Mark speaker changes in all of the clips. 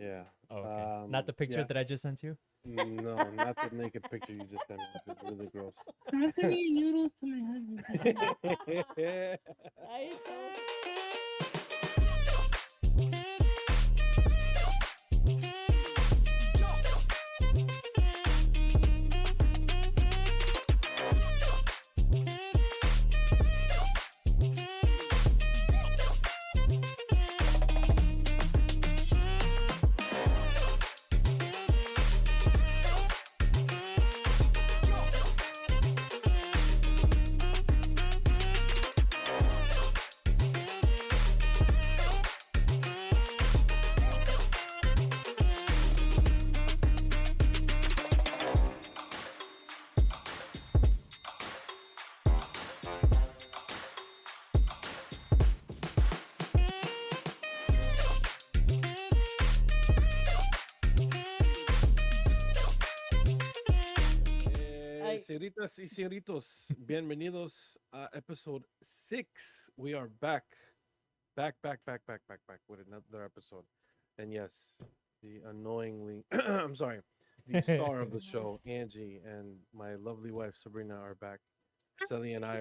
Speaker 1: Yeah.
Speaker 2: Oh, okay. Not the picture
Speaker 1: Yeah.
Speaker 2: that I just sent you.
Speaker 1: No, not the naked picture you just sent me. It's really gross.
Speaker 3: Stop sending noodles to my husband.
Speaker 4: I told. I
Speaker 1: Señoritas y señoritos, bienvenidos a episode 6. We are back. Back with another episode. And yes, the annoyingly, I'm sorry, the star of the show, Angie, and my lovely wife, Sabrina, are back. Celi and I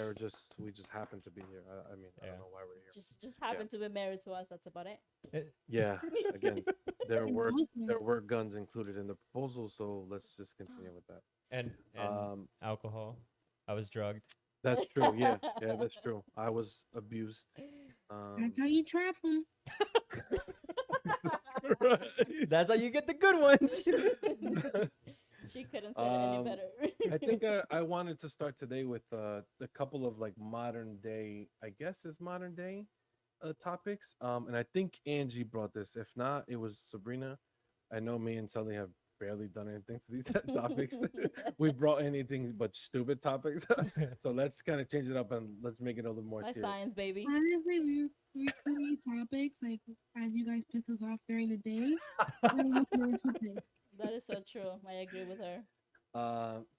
Speaker 1: we just happen to be here. I mean, I
Speaker 2: Yeah.
Speaker 1: don't know why we're here.
Speaker 4: just happened to be married to us. That's about it.
Speaker 1: Yeah, again, there
Speaker 3: And
Speaker 1: were
Speaker 3: also,
Speaker 1: there were guns included in the proposal, so let's just continue with that.
Speaker 2: and
Speaker 1: Um,
Speaker 2: alcohol. I was drugged.
Speaker 1: that's true. Yeah, yeah, that's true. I was abused.
Speaker 3: that's
Speaker 1: Um,
Speaker 3: how you trap them.
Speaker 1: right.
Speaker 2: That's how you get the good ones.
Speaker 4: She couldn't say it any
Speaker 1: um,
Speaker 4: better.
Speaker 1: I think I wanted to start today with a couple of like modern day, I guess is modern day topics. And I think Angie brought this. If not, it was Sabrina. I know me and Sully have barely done anything to these topics. We've brought anything but stupid topics. So let's kind of change it up and let's make it a little more
Speaker 4: My
Speaker 1: serious.
Speaker 4: science baby.
Speaker 3: Honestly, we create topics like as you guys piss us off during the day. We're gonna finish with this.
Speaker 4: That is so true. I agree with her.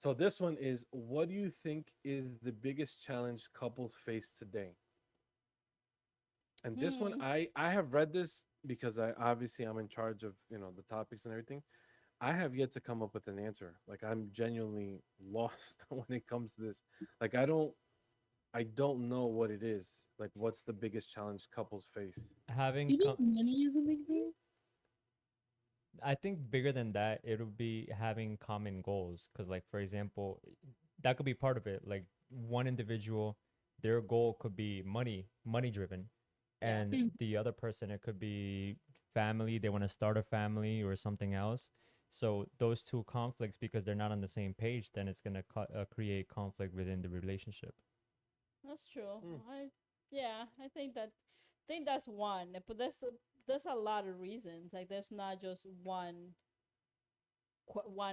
Speaker 1: So this one is, what do you think is the biggest challenge couples face today? And this one,
Speaker 4: Hmm.
Speaker 1: I have read this because I obviously I'm in charge of the topics and everything. I have yet to come up with an answer. Like I'm genuinely lost when it comes to this. Like I don't know what it is. Like what's the biggest challenge couples face?
Speaker 2: Having,
Speaker 3: Do you think money is a big thing?
Speaker 2: I think bigger than that, it would be having common goals. Because, like, for example, that could be part of it. Like, one individual, their goal could be money driven,
Speaker 4: Yeah.
Speaker 2: and
Speaker 3: Mm.
Speaker 2: the other person, it could be family. They want to start a family or something else. So those two conflicts, because they're not on the same page, then it's gonna create conflict within the relationship.
Speaker 4: That's true.
Speaker 1: Hmm.
Speaker 4: I think that's one. But there's a lot of reasons. Like there's not just one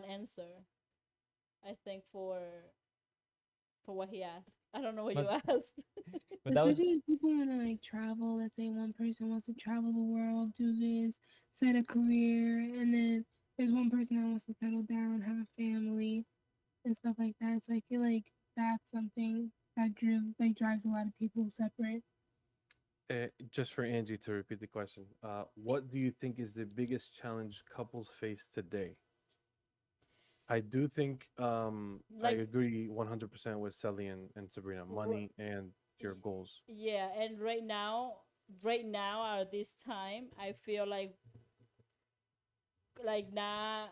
Speaker 4: answer. I think for what he asked. I don't know what you
Speaker 2: But
Speaker 4: asked.
Speaker 2: but that was
Speaker 3: Especially if people want to like travel. Let's say one person wants to travel the world, do this, set a career, and then there's one person that wants to settle down, have a family, and stuff like that. So I feel like that's something that drives a lot of people separate.
Speaker 1: Just for Angie to repeat the question, what do you think is the biggest challenge couples face today? I do think I
Speaker 4: Like
Speaker 1: agree 100% with Sally and Sabrina.
Speaker 4: r-
Speaker 1: Money and your goals.
Speaker 4: yeah, and right now at this time, I feel like not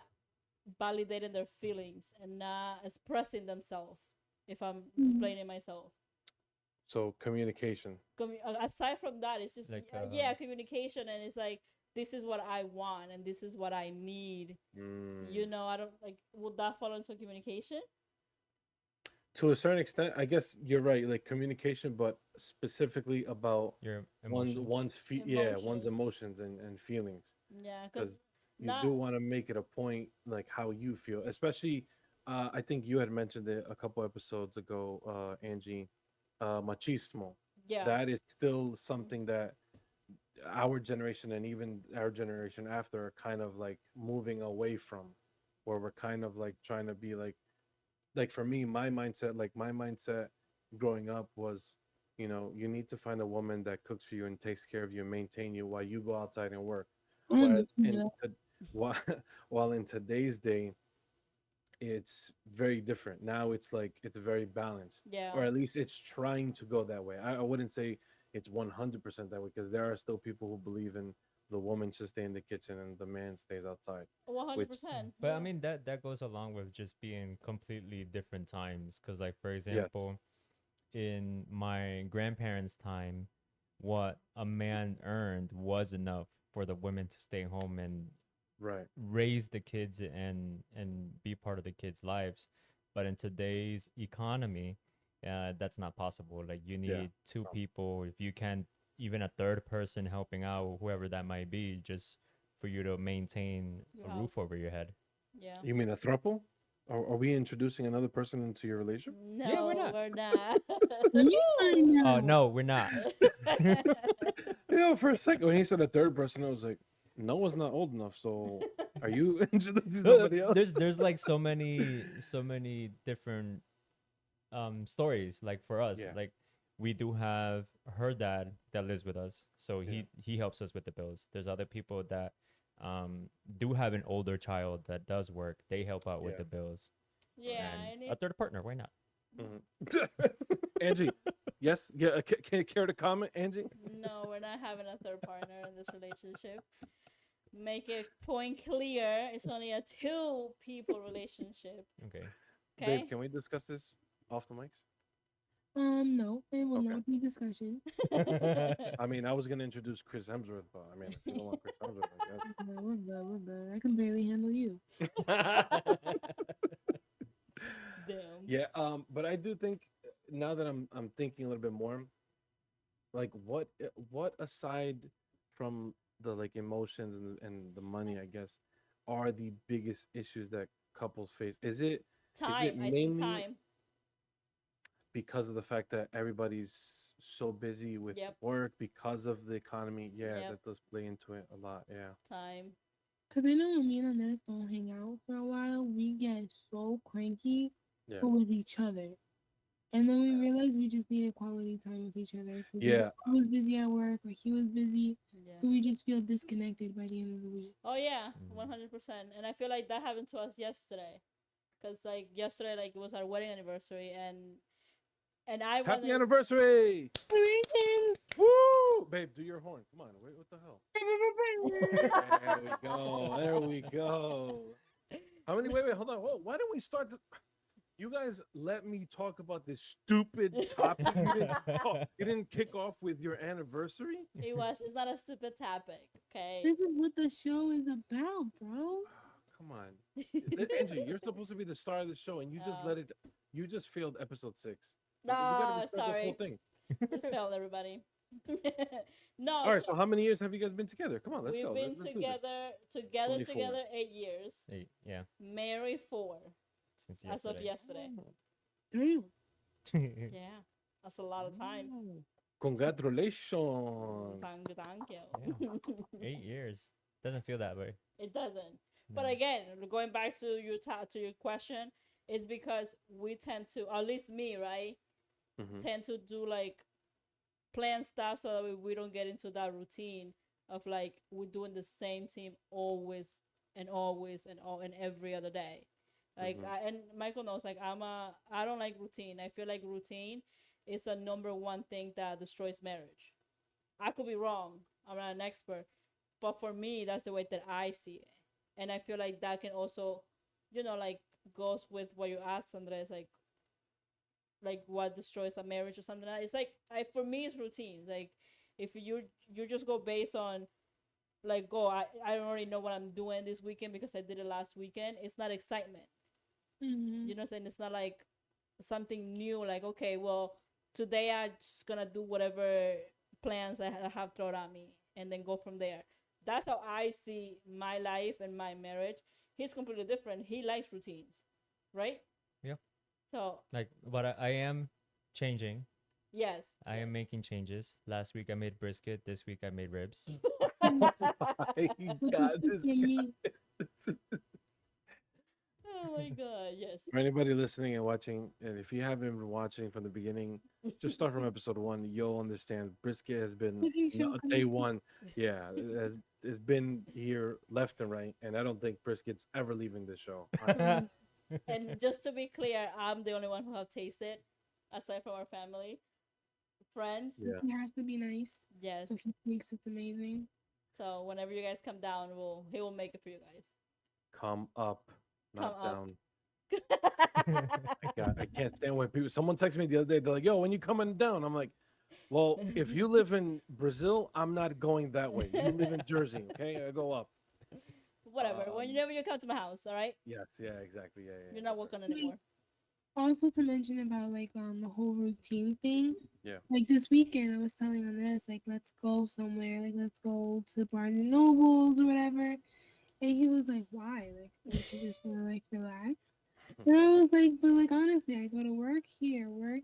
Speaker 4: validating their feelings and not expressing themselves. If I'm
Speaker 3: Mm.
Speaker 4: explaining myself.
Speaker 1: So communication.
Speaker 4: Aside from that, it's just
Speaker 2: like
Speaker 4: yeah, communication, and it's like this is what I want and this is what I need.
Speaker 1: Mm.
Speaker 4: I don't like. Would that fall into communication?
Speaker 1: To a certain extent, I guess you're right. Like communication, but specifically about
Speaker 2: your
Speaker 1: one's
Speaker 2: emotions.
Speaker 1: one's
Speaker 4: Emotions.
Speaker 1: emotions and feelings,
Speaker 4: Yeah, because
Speaker 1: because you
Speaker 4: not.
Speaker 1: do want to make it a point like how you feel, especially. I think you had mentioned it a couple episodes ago, Angie. Machismo.
Speaker 4: Yeah.
Speaker 1: That is still something that our generation and even our generation after are kind of like moving away from, where we're kind of like trying to be like for me, my mindset growing up was, you need to find a woman that cooks for you and takes care of you and maintain you while you go outside and work.
Speaker 3: I'm
Speaker 1: Whereas
Speaker 3: listening to
Speaker 1: in
Speaker 3: that.
Speaker 1: while, while in today's day, it's very different. Now it's like it's very balanced,
Speaker 4: Yeah.
Speaker 1: or at least it's trying to go that way. I wouldn't say it's 100% that way because there are still people who believe in the woman should stay in the kitchen and the man stays outside,
Speaker 4: One hundred
Speaker 1: which
Speaker 4: percent.
Speaker 2: But I
Speaker 4: Yeah.
Speaker 2: mean that goes along with just being completely different times. Cause like for
Speaker 1: yes,
Speaker 2: example, in my grandparents' time, what a man earned was enough for the women to stay home and
Speaker 1: right,
Speaker 2: raise the kids and be part of the kids' lives. But in today's economy, that's not possible. Like you
Speaker 1: yeah.
Speaker 2: need two people. If you can't, even a third person helping out, whoever that might be, just for you to maintain
Speaker 4: Your
Speaker 2: a
Speaker 4: house.
Speaker 2: roof over your head.
Speaker 4: Yeah.
Speaker 1: You mean a throuple? Are we introducing another person into your relationship?
Speaker 2: Yeah, why
Speaker 4: No,
Speaker 2: not?
Speaker 4: we're not.
Speaker 3: Let me find
Speaker 2: Oh
Speaker 3: out.
Speaker 2: no, we're not.
Speaker 1: You know, for a second when he said a third person, I was like, Noah's not old enough. So are you introducing somebody else?
Speaker 2: There's like so many different stories. Like for us,
Speaker 1: Yeah,
Speaker 2: like we do have her dad that lives with us, so
Speaker 1: yeah,
Speaker 2: he helps us with the bills. There's other people that do have an older child that does work. They help out with
Speaker 1: yeah.
Speaker 2: the bills.
Speaker 4: Yeah,
Speaker 2: And
Speaker 4: and
Speaker 2: a
Speaker 4: it's
Speaker 2: third partner, why not?
Speaker 1: Mhm. Angie, yes, yeah. Care to comment, Angie?
Speaker 4: no, we're not having a third partner in this relationship. Make it point clear. It's only a two people relationship.
Speaker 2: Okay.
Speaker 1: Babe,
Speaker 4: Okay.
Speaker 1: can we discuss this off the mics?
Speaker 3: No, it will
Speaker 1: Okay.
Speaker 3: not be discussion.
Speaker 1: I mean, I was gonna introduce Chris Hemsworth, but I mean, if you don't want Chris Hemsworth, I
Speaker 3: No, we're good. We're good. I can barely handle you.
Speaker 4: Damn.
Speaker 1: yeah. But I do think now that I'm thinking a little bit more, like what aside from the like emotions and the money, I guess, are the biggest issues that couples face? Is it
Speaker 4: Time. I think
Speaker 1: mainly
Speaker 4: time.
Speaker 1: because of the fact that everybody's so busy with
Speaker 4: Yep.
Speaker 1: work because of the economy? Yeah,
Speaker 4: Yep.
Speaker 1: that does play into it a lot. Yeah.
Speaker 4: Time.
Speaker 3: Cause I know when me and Ines don't hang out for a while, we get so cranky,
Speaker 1: Yeah.
Speaker 3: but with each other. And then we realized we just needed quality time with each other because either
Speaker 1: Yeah.
Speaker 3: I was busy at work or he was busy.
Speaker 4: Yeah.
Speaker 3: So we just feel disconnected by the end of the week.
Speaker 4: Oh yeah,
Speaker 2: Mm.
Speaker 4: 100%. And I feel like that happened to us yesterday, cause like yesterday, like it was our wedding anniversary, and I
Speaker 1: Happy
Speaker 4: wanted.
Speaker 1: anniversary!
Speaker 3: Congratulations!
Speaker 1: Woo! Babe, do your horn. Come on. Wait, what the hell? There we go. There we go. How many? Wait, hold on. Whoa, why don't we start? You guys let me talk about this stupid topic. You didn't kick off with your anniversary.
Speaker 4: It was. It's not a stupid topic, okay?
Speaker 3: This is what the show is about, bros.
Speaker 1: Come on, Angie. You're supposed to be the star of the show, and you just
Speaker 4: uh,
Speaker 1: let it. You just failed episode 6. We got to
Speaker 4: no,
Speaker 1: restart this whole
Speaker 4: sorry.
Speaker 1: thing.
Speaker 4: Respect everybody. No,
Speaker 1: All right.
Speaker 4: so
Speaker 1: So how many years have you guys been together? Come on, let's
Speaker 4: we've
Speaker 1: go.
Speaker 4: been
Speaker 1: Let's do this.
Speaker 4: together
Speaker 1: 24.
Speaker 4: 8 years.
Speaker 2: Yeah,
Speaker 4: Married 4
Speaker 2: since
Speaker 4: as of
Speaker 2: yesterday.
Speaker 4: yesterday.
Speaker 3: Damn.
Speaker 4: Yeah, that's a lot of time.
Speaker 1: Congratulations.
Speaker 4: Thank
Speaker 2: Yeah,
Speaker 4: you.
Speaker 2: 8 years doesn't feel that way.
Speaker 4: It doesn't.
Speaker 2: No.
Speaker 4: But again, going back to your question, it's because we tend to, at least me, right,
Speaker 1: Hmm.
Speaker 4: tend to do like plan stuff so that we don't get into that routine of like we're doing the same team always and always and every other day. Like
Speaker 1: Hmm.
Speaker 4: and Michael knows like I don't like routine. I feel like routine is the number one thing that destroys marriage. I could be wrong. I'm not an expert, but for me, that's the way that I see it, and I feel like that can also, like goes with what you asked, Andres, like what destroys a marriage or something like that. It's like for me, it's routines. Like if you just go based on like I already know what I'm doing this weekend because I did it last weekend. It's not excitement.
Speaker 3: Mm-hmm.
Speaker 4: You know what I'm saying? It's not like something new. Like okay, well today I'm just gonna do whatever plans I have thrown at me and then go from there. That's how I see my life and my marriage. He's completely different. He likes routines, right?
Speaker 2: Yeah.
Speaker 4: So
Speaker 2: Like, but I am changing.
Speaker 4: yes,
Speaker 2: I
Speaker 4: yes.
Speaker 2: am making changes. Last week I made brisket. This week I made ribs.
Speaker 1: My
Speaker 3: With the
Speaker 1: God, this
Speaker 3: chicken
Speaker 1: guy.
Speaker 3: meat.
Speaker 4: Oh my god, yes.
Speaker 1: For anybody listening and watching, and if you haven't been watching from the beginning, just start from episode one. You'll understand. Brisket has been
Speaker 3: Cooking show
Speaker 1: day
Speaker 3: coming soon.
Speaker 1: one. Yeah, has been here left and right, and I don't think Brisket's ever leaving this show.
Speaker 3: Um,
Speaker 4: And just to be clear, I'm the only one who have tasted, aside from our family, friends.
Speaker 1: Yeah,
Speaker 3: It has to be nice.
Speaker 4: Yes.
Speaker 3: So he thinks it's amazing.
Speaker 4: So whenever you guys come down, he will make it for you guys.
Speaker 1: come up,
Speaker 4: Come
Speaker 1: not
Speaker 4: up.
Speaker 1: down. I can't stand when people. Someone texted me the other day. They're like, "Yo, when you coming down?" I'm like, "Well, if you live in Brazil, I'm not going that way. You live in Jersey, okay? I go up."
Speaker 4: Whatever.
Speaker 1: Um,
Speaker 4: Whenever you come to my house, all right?
Speaker 1: yes, yeah, exactly, yeah,
Speaker 4: You're
Speaker 1: yeah,
Speaker 4: not welcome
Speaker 3: Like,
Speaker 4: anymore.
Speaker 3: also to mention about like the whole routine thing.
Speaker 1: yeah.
Speaker 3: Like this weekend, I was telling on this like let's go somewhere, like let's go to Barnes and Nobles or whatever. And he was like, "Why? Like, don't you just want to like relax?" And I was like, "But like honestly, I go to work here. Like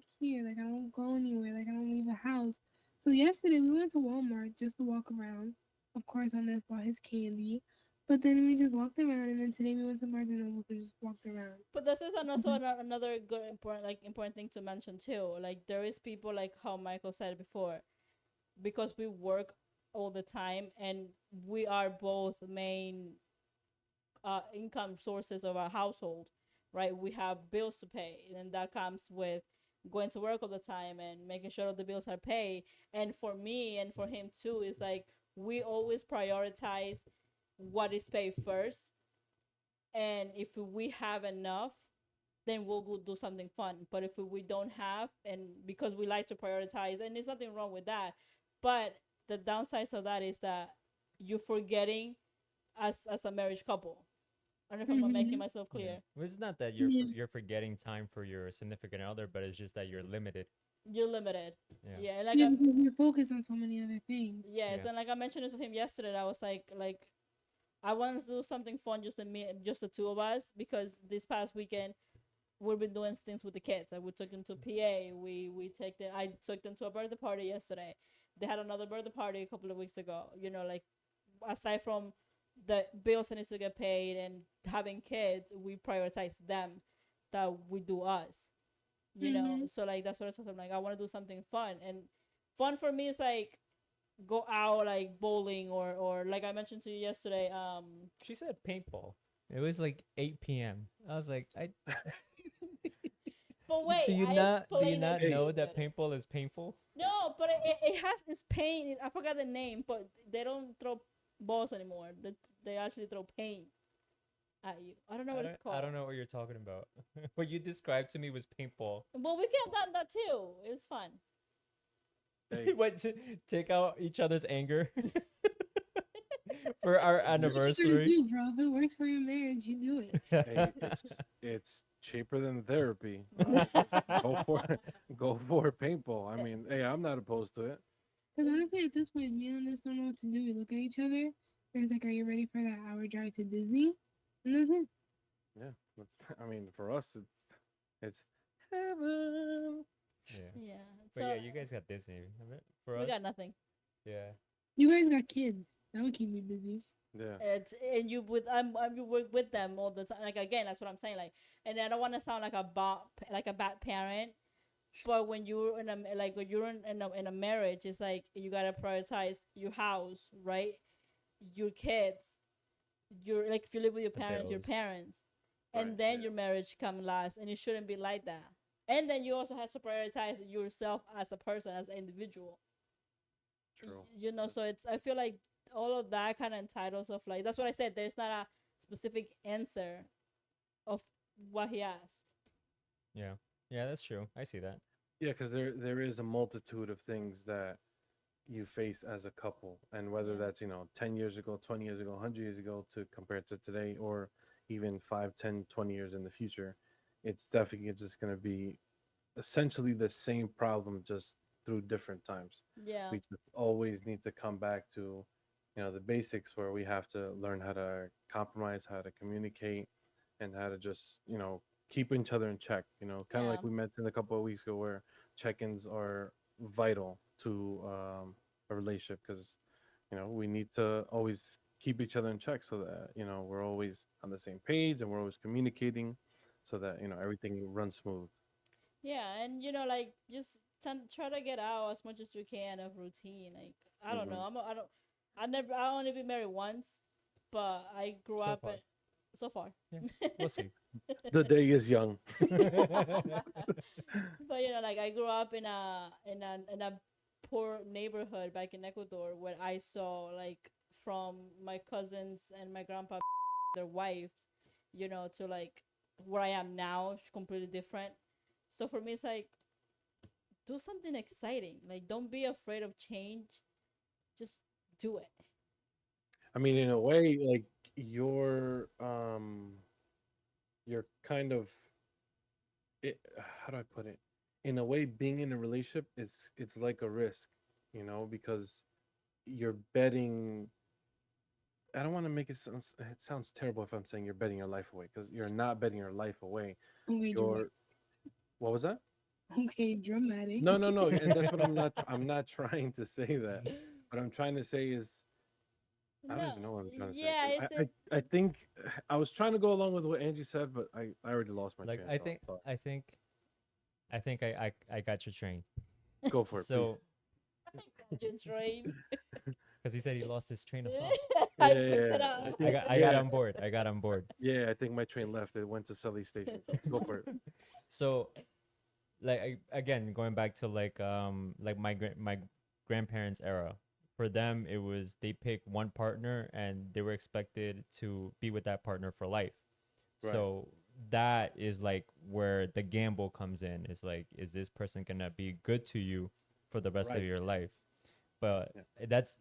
Speaker 3: I don't go anywhere. Like I don't leave the house." So yesterday we went to Walmart just to walk around. Of course, Andres bought his candy, but then we just walked around. And then today we went to Barnes and Nobles and just walked around.
Speaker 4: But this is also
Speaker 3: Mhm.
Speaker 4: another good important thing to mention too. Like there is people like how Michael said before, because we work all the time and we are both main income sources of our household, right? We have bills to pay, and that comes with going to work all the time and making sure the bills are paid. And for me and for him too, is like we always prioritize what is paid first, and if we have enough, then we'll go do something fun. But if we don't have, and because we like to prioritize, and there's nothing wrong with that, but the downsides of that is that you're forgetting as a marriage couple. I don't know if I'm making
Speaker 3: Mhm.
Speaker 4: myself
Speaker 2: Yeah.
Speaker 4: clear.
Speaker 2: Well, it's not that
Speaker 3: Yeah.
Speaker 2: you're forgetting time for your significant other, but it's just that you're limited.
Speaker 4: You're limited.
Speaker 2: Yeah.
Speaker 4: Yeah, and like
Speaker 3: Yeah, because you're focused on so many other things.
Speaker 4: yes,
Speaker 2: Yeah.
Speaker 4: and like I mentioned it to him yesterday, I was like I wanted to do something fun, just the two of us, because this past weekend we've been doing things with the kids. Like we took them to PA. I took them to a birthday party yesterday. They had another birthday party a couple of weeks ago. You know, like aside from the bills that needs to get paid and having kids, we prioritize them that we do us. You know,
Speaker 3: Mhm.
Speaker 4: so like that's what I told them. Like I want to do something fun, and fun for me is like go out like bowling or like I mentioned to you yesterday.
Speaker 2: She said paintball. It was like 8 p.m. I was like, I
Speaker 4: But wait, I
Speaker 2: do you
Speaker 4: explained it
Speaker 2: not
Speaker 4: to
Speaker 1: Hey,
Speaker 2: know
Speaker 4: you
Speaker 2: that
Speaker 4: better.
Speaker 2: paintball is painful?
Speaker 4: No, but it has its paint. I forgot the name, but they don't throw balls anymore. They actually throw paint at you. I don't know what it's
Speaker 2: I don't
Speaker 4: called.
Speaker 2: know what you're talking about. What you described to me was paintball.
Speaker 4: But we could have done that too. It was fun.
Speaker 1: hey,
Speaker 2: What to take out each other's anger for our
Speaker 1: you're,
Speaker 3: What you gotta
Speaker 2: anniversary.
Speaker 3: do, bro? If it works for your marriage, you do it.
Speaker 1: hey, it's cheaper than therapy. Go for it. Go for paintball. I mean, hey, I'm not opposed to it.
Speaker 3: Because honestly, at this point, me and this don't know what to do. We look at each other, and it's like, "Are you ready for that hour drive to Disney?" And that's it.
Speaker 1: Yeah, that's. I mean, for us, it's heaven.
Speaker 2: Yeah.
Speaker 4: Yeah.
Speaker 2: But
Speaker 4: So
Speaker 2: yeah, you guys got Disney. I mean, for
Speaker 4: we
Speaker 2: us,
Speaker 4: got nothing.
Speaker 2: yeah.
Speaker 3: You guys got kids. That would keep me busy.
Speaker 1: Yeah,
Speaker 4: And you with you work with them all the time. Like again, that's what I'm saying. Like, and I don't want to sound like like a bad parent. But when you're in a when you're in a marriage, it's like you gotta prioritize your house, right? Your kids, your like if you live with
Speaker 2: The
Speaker 4: your
Speaker 2: bills.
Speaker 4: parents,
Speaker 1: right.
Speaker 4: and then
Speaker 1: Yeah,
Speaker 4: your marriage come last, and it shouldn't be like that. And then you also have to prioritize yourself as a person, as an individual.
Speaker 1: true.
Speaker 4: You know, so it's I feel like all of that kind of entitles of like that's what I said. There's not a specific answer of what he asked.
Speaker 2: Yeah. Yeah, that's true. I see that.
Speaker 1: Yeah, because there is a multitude of things that you face as a couple, and whether
Speaker 4: Yeah.
Speaker 1: that's 10 years ago, 20 years ago, 100 years ago, to compare to today, or even 5, 10, 20 years in the future, it's definitely just going to be essentially the same problem, just through different times.
Speaker 4: Yeah.
Speaker 1: We just always need to come back to the basics, where we have to learn how to compromise, how to communicate, and how to just keep each other in check, kind of
Speaker 4: Yeah.
Speaker 1: like we mentioned a couple of weeks ago, where check-ins are vital to a relationship, because we need to always keep each other in check so that we're always on the same page and we're always communicating so that everything runs smooth.
Speaker 4: Yeah, and like just try to get out as much as you can of routine. Like I don't know,
Speaker 1: Hmm.
Speaker 4: I don't, I only been married once, but I grew
Speaker 2: So
Speaker 4: up
Speaker 2: far.
Speaker 4: so far.
Speaker 2: Yeah. We'll see.
Speaker 1: The day is young.
Speaker 4: But like I grew up in a poor neighborhood back in Ecuador where I saw like from my cousins and my grandpa their wives, to like where I am now, it's completely different. So for me, it's like do something exciting. Like don't be afraid of change. Just do it.
Speaker 1: I mean, in a way, like you're kind of how do I put it? In a way, being in a relationship it's like a risk, because you're betting. I don't want to make it sounds terrible if I'm saying you're betting your life away because you're not betting your life away.
Speaker 3: Okay, dramatic.
Speaker 1: You're what was that?
Speaker 3: Okay, dramatic.
Speaker 1: No, no, no, and that's what I'm not trying to say that. What I'm trying to say is I don't
Speaker 4: No,
Speaker 1: even know what I'm trying to say.
Speaker 4: yeah,
Speaker 1: 'Cause I think I was trying to go along with what Angie said, but I already lost my
Speaker 2: Like
Speaker 1: train of
Speaker 2: I
Speaker 1: thought.
Speaker 2: think
Speaker 1: So
Speaker 2: I think I think I got your train.
Speaker 1: go for it, please.
Speaker 2: So
Speaker 4: got your train.
Speaker 2: because he said he lost his train of thought.
Speaker 1: Yeah,
Speaker 4: I
Speaker 1: yeah,
Speaker 4: picked it
Speaker 1: yeah.
Speaker 4: up.
Speaker 1: I
Speaker 2: I
Speaker 1: think
Speaker 2: got I got
Speaker 1: yeah,
Speaker 2: on board. I got on board.
Speaker 1: yeah. I think my train left. It went to Celis station. So go for it.
Speaker 2: So like again going back to like my grandparents era. For them it was they pick one partner and they were expected to be with that partner for life.
Speaker 1: Right,
Speaker 2: So that is like where the gamble comes in. It's like, is this person gonna be good to you for the rest of
Speaker 1: right.
Speaker 2: your life? But
Speaker 1: Yeah.
Speaker 2: that's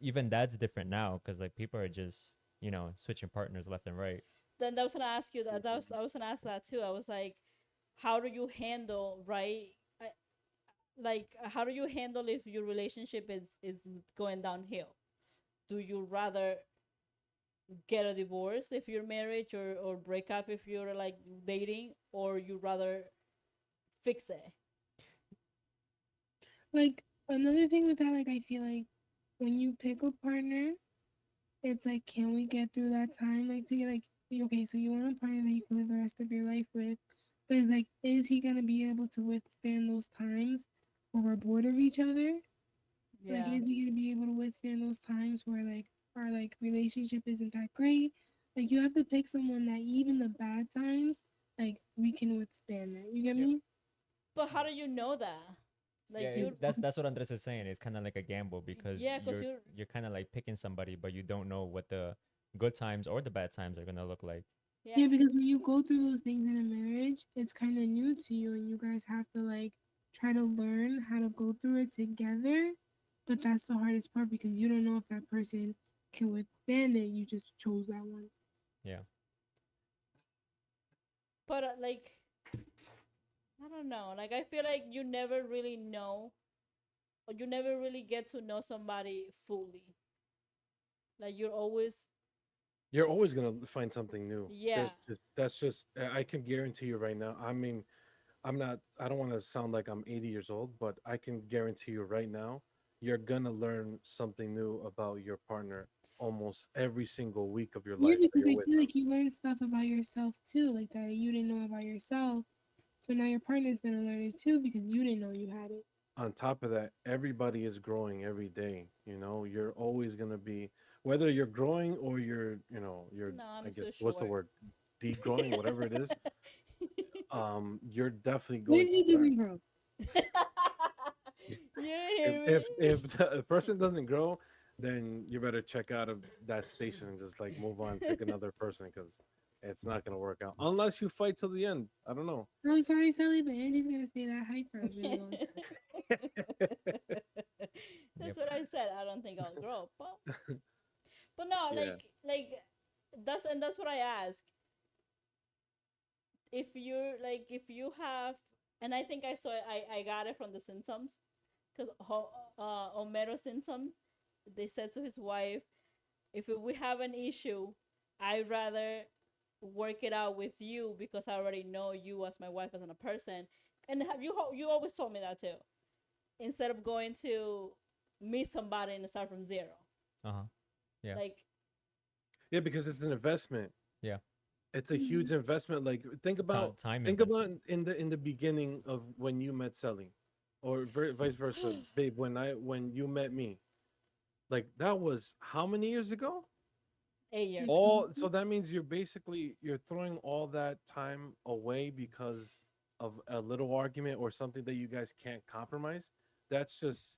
Speaker 2: different now because like people are just switching partners left and right.
Speaker 4: Then I was gonna ask you that.
Speaker 1: Mhm.
Speaker 4: I was gonna ask that too. I was like, how do you handle right? Like, how do you handle if your relationship is going downhill? Do you rather get a divorce if you're married, or break up if you're like dating, or you rather fix it?
Speaker 3: Like another thing with that, like I feel like when you pick a partner, it's like, can we get through that time? Like to get like, okay, so you want a partner that you can live the rest of your life with, but it's like, is he gonna be able to withstand those times where we're bored of each other? Like,
Speaker 4: Yeah.
Speaker 3: is he gonna be able to withstand those times where like our like relationship isn't that great? Like, you have to pick someone that even the bad times, like we can withstand that. You get
Speaker 2: Yep.
Speaker 3: me?
Speaker 4: But how
Speaker 2: Yep.
Speaker 4: do you know that?
Speaker 2: Yeah,
Speaker 4: Like you,
Speaker 2: that's what Andres is saying. It's kind of like a gamble because
Speaker 4: yeah, cause you're
Speaker 2: you're kind of like picking somebody, but you don't know what the good times or the bad times are gonna look like.
Speaker 4: yeah.
Speaker 3: Yeah, because when you go through those things in a marriage, it's kind of new to you, and you guys have to like try to learn how to go through it together. But that's the hardest part because you don't know if that person can withstand it. You just chose that one.
Speaker 2: Yeah.
Speaker 4: But like I don't know. Like I feel like you never really know, or you never really get to know somebody fully. Like you're always,
Speaker 1: You're always gonna find something new.
Speaker 4: yeah,
Speaker 1: That's just I can guarantee you right now. I mean, I'm not. I don't want to sound like I'm 80 years old, but I can guarantee you right now, you're gonna learn something new about your partner almost every single week of your
Speaker 3: Yeah,
Speaker 1: life that
Speaker 3: because
Speaker 1: you're
Speaker 3: I
Speaker 1: with
Speaker 3: feel
Speaker 1: them.
Speaker 3: like you learn stuff about yourself too, like that you didn't know about yourself. So now your partner's gonna learn it too because you didn't know you had it.
Speaker 1: On top of that, everybody is growing every day. You're always gonna be whether you're growing or you're
Speaker 4: no,
Speaker 1: I
Speaker 4: I'm
Speaker 1: guess
Speaker 4: too
Speaker 1: what's the
Speaker 4: short.
Speaker 1: word degrowing, whatever it is. You're definitely
Speaker 3: What
Speaker 1: going
Speaker 3: if
Speaker 1: to
Speaker 3: he
Speaker 1: learn.
Speaker 3: doesn't grow?
Speaker 4: You didn't
Speaker 1: If
Speaker 4: hear me.
Speaker 1: if if the person doesn't grow, then you better check out of that station and just like move on, pick another person because it's not gonna work out unless you fight till the end. I don't know.
Speaker 3: I'm sorry, Sally, but Angie's gonna stay that height for a really long time.
Speaker 2: Yep.
Speaker 4: That's what I said. I don't think I'll grow, but no,
Speaker 1: Yeah.
Speaker 4: like that's what I ask. If you're like if you have, and I think I got it from the Simpsons, because Homero Simpson, they said to his wife, if we have an issue, I'd rather work it out with you because I already know you as my wife as a person. And you always told me that too. Instead of going to meet somebody and start from zero,
Speaker 2: Uh huh. Yeah.
Speaker 4: like
Speaker 1: Yeah, because it's an investment.
Speaker 2: Yeah.
Speaker 1: It's a huge investment. Like
Speaker 2: Time
Speaker 1: think about
Speaker 2: investment.
Speaker 1: in the beginning of when you met Sally, or vice versa, babe. When you met me, like that was how many years ago?
Speaker 4: 8 years ago.
Speaker 1: All so that means you're throwing all that time away because of a little argument or something that you guys can't compromise. That's just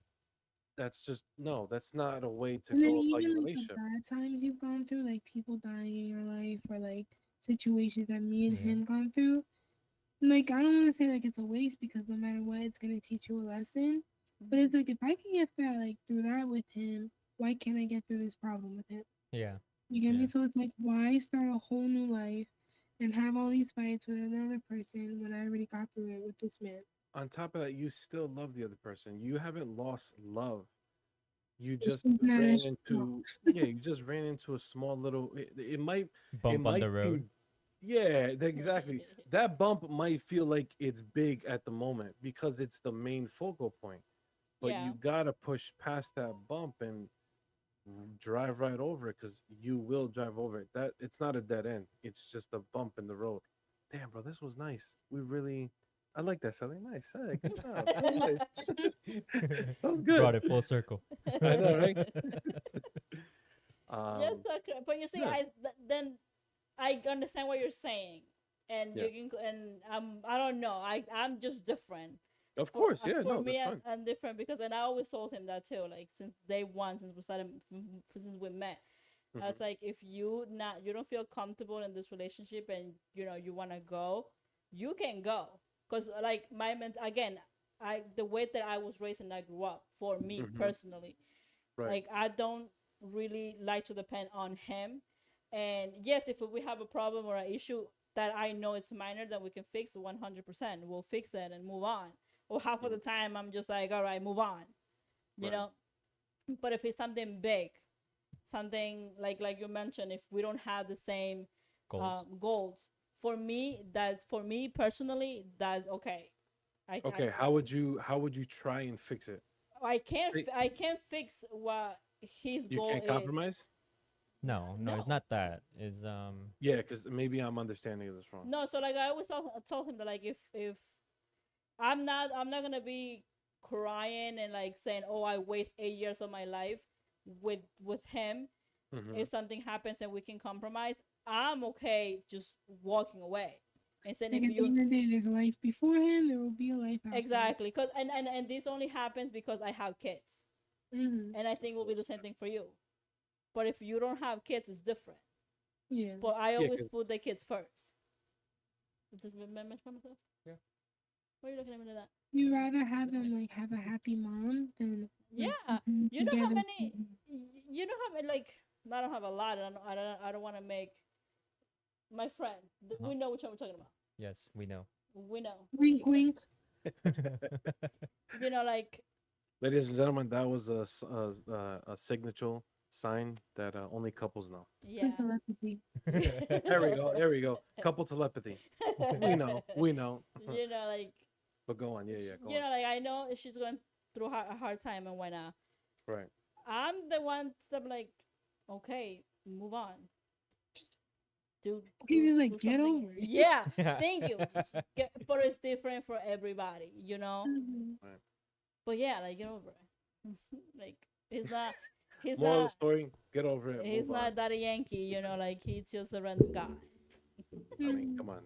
Speaker 1: that's just no, that's not a way to
Speaker 3: And then
Speaker 1: go about your
Speaker 3: even like the
Speaker 1: relationship.
Speaker 3: bad times you've gone through, like people dying in your life or like situations that me and
Speaker 2: Yeah.
Speaker 3: him gone through. Like I don't want to say like it's a waste because no matter what, it's gonna teach you a lesson. But
Speaker 4: Mhm.
Speaker 3: it's like if I can get that like through that with him, why can't I get through this problem with him?
Speaker 2: Yeah.
Speaker 3: You get me?
Speaker 2: Yeah.
Speaker 3: So it's like why start a whole new life and have all these fights with another person when I already got through it with this man?
Speaker 1: On top of that, you still love the other person. You haven't lost love. You
Speaker 3: It's
Speaker 1: just
Speaker 3: just not
Speaker 1: ran
Speaker 3: as strong.
Speaker 1: into yeah, you just ran into a small little it
Speaker 2: Bump on
Speaker 1: might
Speaker 2: the
Speaker 1: seem
Speaker 2: road.
Speaker 1: yeah, exactly. That bump might feel like it's big at the moment because it's the main focal point, but
Speaker 4: Yeah.
Speaker 1: you got to push past that bump and drive right over it cuz you will drive over it. That it's not a dead end. It's just a bump in the road. Damn, bro, this was nice. We really I like that, Sally. Nice. Hey, good job. That was nice. That was good.
Speaker 2: Brought it full circle.
Speaker 1: I know, right?
Speaker 4: Yes,
Speaker 1: Um,
Speaker 4: okay. But you see,
Speaker 1: yeah,
Speaker 4: then I understand what you're saying, and
Speaker 1: yeah.
Speaker 4: you can and I don't know. I'm just different.
Speaker 1: Of course, yeah.
Speaker 4: For
Speaker 1: No, that's
Speaker 4: me,
Speaker 1: fine.
Speaker 4: I'm different because and I always told him that too. Like since day one, since we started, since we met, I was
Speaker 1: Hmm.
Speaker 4: like, if you don't feel comfortable in this relationship and you wanna go, you can go. Cause like again, the way that I was raised and I grew up, for me
Speaker 1: Hmm.
Speaker 4: personally,
Speaker 1: Right.
Speaker 4: like I don't really like to depend on him. And yes, if we have a problem or an issue that I know it's minor that we can fix 100%, we'll fix it and move on. Or half of
Speaker 1: Mm.
Speaker 4: the time I'm just like, all right, move on, you
Speaker 1: Right.
Speaker 4: know. But if it's something big, something like you mentioned, if we don't have the same
Speaker 2: Goals.
Speaker 4: goals, for me personally, that's okay.
Speaker 1: Okay. How would you try and fix it? Say-
Speaker 4: I can't fix what his
Speaker 1: You
Speaker 4: goal
Speaker 1: can't
Speaker 4: is.
Speaker 1: compromise.
Speaker 2: No, no, it's
Speaker 4: No,
Speaker 2: not that. Is
Speaker 1: Yeah, because maybe I'm understanding this wrong.
Speaker 4: no. So like I always told him that like if I'm not gonna be crying and like saying, oh, I waste 8 years of my life with him.
Speaker 1: Hmm.
Speaker 4: If something happens and we can compromise, I'm okay just walking away and saying
Speaker 3: Like
Speaker 4: if
Speaker 3: at the
Speaker 4: you
Speaker 3: end of the day, there's a life before him. There will be a life after him.
Speaker 4: exactly because and this only happens because I have kids,
Speaker 3: Hmm.
Speaker 4: and I think it will be the same thing for you. But if you don't have kids, it's different.
Speaker 3: Yeah.
Speaker 4: But I
Speaker 1: Yeah,
Speaker 4: always
Speaker 1: because
Speaker 4: put the kids first. Does it make myself?
Speaker 2: yeah.
Speaker 4: Why are you looking at me like that?
Speaker 3: You rather have them
Speaker 2: Listening.
Speaker 3: like have a happy mom than like
Speaker 4: Yeah,
Speaker 3: continue
Speaker 4: you know how
Speaker 3: together.
Speaker 4: many, you know how many like I don't have a lot. I don't want to make my friend.
Speaker 2: Uh-huh.
Speaker 4: We know which one we're talking about.
Speaker 2: Yes, we know.
Speaker 4: We know.
Speaker 3: Wink, wink.
Speaker 4: Like
Speaker 1: ladies and gentlemen, that was a signature sign that only couples know.
Speaker 3: And
Speaker 4: yeah.
Speaker 3: telepathy.
Speaker 1: There we go. There we go. Couple telepathy. We know. We know.
Speaker 4: Like
Speaker 1: But go on. Yeah, yeah. Go on.
Speaker 4: like I know she's going through a hard time and whatnot.
Speaker 1: Right.
Speaker 4: I'm the one that like, okay, move on.
Speaker 3: He's just like,
Speaker 4: Do
Speaker 3: get
Speaker 4: something.
Speaker 3: over it.
Speaker 4: Yeah, thank you. But it's different for everybody.
Speaker 3: Mhm.
Speaker 1: Right.
Speaker 4: But yeah, like get over it. Like he's not, he's
Speaker 1: Moral of the
Speaker 4: not,
Speaker 1: story: get over it.
Speaker 4: he's
Speaker 1: Move on.
Speaker 4: not Daddy Yankee. Like he's just a random guy.
Speaker 1: I mean,
Speaker 3: Mhm.
Speaker 1: come on.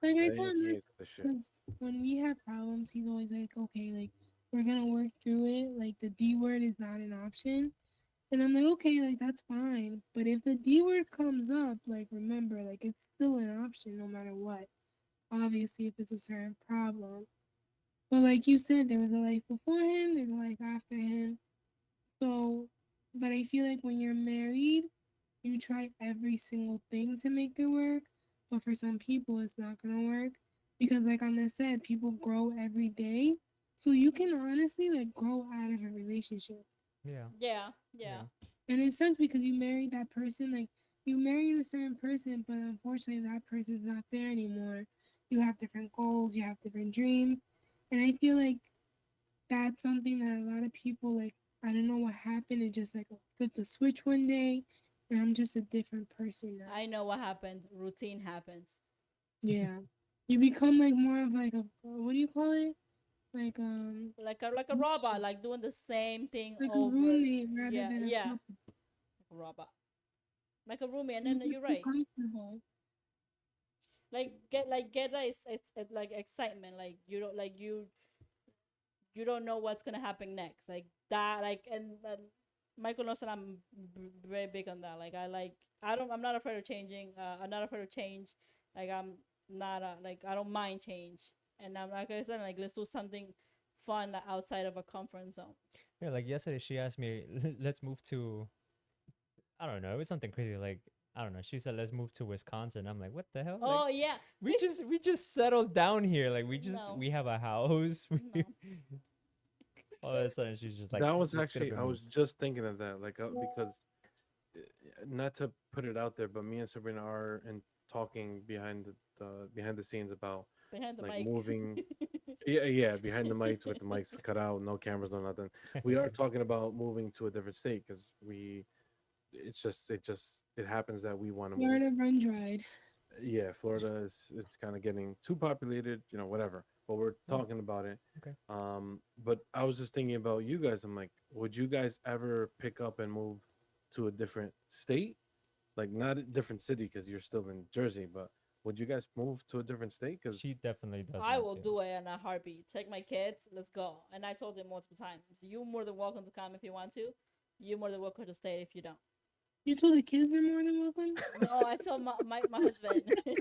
Speaker 3: Like I
Speaker 1: That
Speaker 3: tell
Speaker 1: ain't
Speaker 3: him
Speaker 1: he
Speaker 3: this
Speaker 1: ain't the shit.
Speaker 3: because when we have problems, he's always like, okay, like we're gonna work through it. Like the D word is not an option. And I'm like, okay, like that's fine. But if the D word comes up, like remember, like it's still an option no matter what. Obviously, if it's a certain problem. But like you said, there was a life before him, there's a life after him. So, but I feel like when you're married, you try every single thing to make it work. But for some people, it's not gonna work because, like I said, people grow every day. So you can honestly like grow out of a relationship.
Speaker 2: Yeah.
Speaker 4: Yeah, yeah,
Speaker 2: Yeah.
Speaker 3: And it sucks because you married that person, like you married a certain person, but unfortunately that person's not there anymore. You have different goals, you have different dreams. And I feel like that's something that a lot of people like I don't know what happened. It just like flipped the switch one day and I'm just a different person now.
Speaker 4: I know what happened. Routine happens.
Speaker 3: Yeah, you become like more of like a what do you call it? Like
Speaker 4: Like a robot, like doing the same thing
Speaker 3: like a
Speaker 4: over.
Speaker 3: roommate rather
Speaker 4: Yeah,
Speaker 3: than a
Speaker 4: yeah,
Speaker 3: couple.
Speaker 4: like a robot, like a roommate. And
Speaker 3: You
Speaker 4: then
Speaker 3: get
Speaker 4: you're
Speaker 3: too
Speaker 4: right.
Speaker 3: comfortable.
Speaker 4: Get like it's like excitement. Like you don't like you don't know what's gonna happen next. Like that. Like and Michael knows that I'm very big on that. Like I'm not afraid of changing. I'm not afraid of change. Like I'm not like I don't mind change. And I'm like I said, like let's do something fun outside of a comfort zone.
Speaker 2: Yeah, like yesterday she asked me, let's move to, I don't know, it was something crazy. Like, I don't know. She said, let's move to Wisconsin. I'm like, what the hell? Like,
Speaker 4: Oh yeah,
Speaker 2: we just settled down here. Like,
Speaker 4: no,
Speaker 2: we have a house.
Speaker 4: no.
Speaker 2: All of a sudden she's just like,
Speaker 1: That was
Speaker 2: let's get up
Speaker 1: actually
Speaker 2: and
Speaker 1: I
Speaker 2: move.
Speaker 1: was just thinking of that, like because uh, not to put it out there, but me and Sabrina are in talking behind the scenes about
Speaker 4: Behind the
Speaker 1: like
Speaker 4: mics.
Speaker 1: moving. Yeah, yeah, behind the mics with the mics cut out, no cameras, no nothing. We are talking about moving to a different state because it happens that we want to move.
Speaker 3: Florida run dried.
Speaker 1: Yeah, Florida is it's kind of getting too populated, whatever. But we're
Speaker 2: Oh,
Speaker 1: talking about it.
Speaker 2: okay.
Speaker 1: But I was just thinking about you guys. I'm like, would you guys ever pick up and move to a different state? Like not a different city because you're still in Jersey, but would you guys move to a different state? Because
Speaker 2: She definitely does
Speaker 4: I
Speaker 2: want
Speaker 4: will
Speaker 2: to.
Speaker 4: do it in a heartbeat. Take my kids, let's go. And I told him multiple times, you're more than welcome to come if you want to. You're more than welcome to stay if you don't.
Speaker 3: You told the kids they're more than welcome.
Speaker 4: No, I told my husband.
Speaker 1: can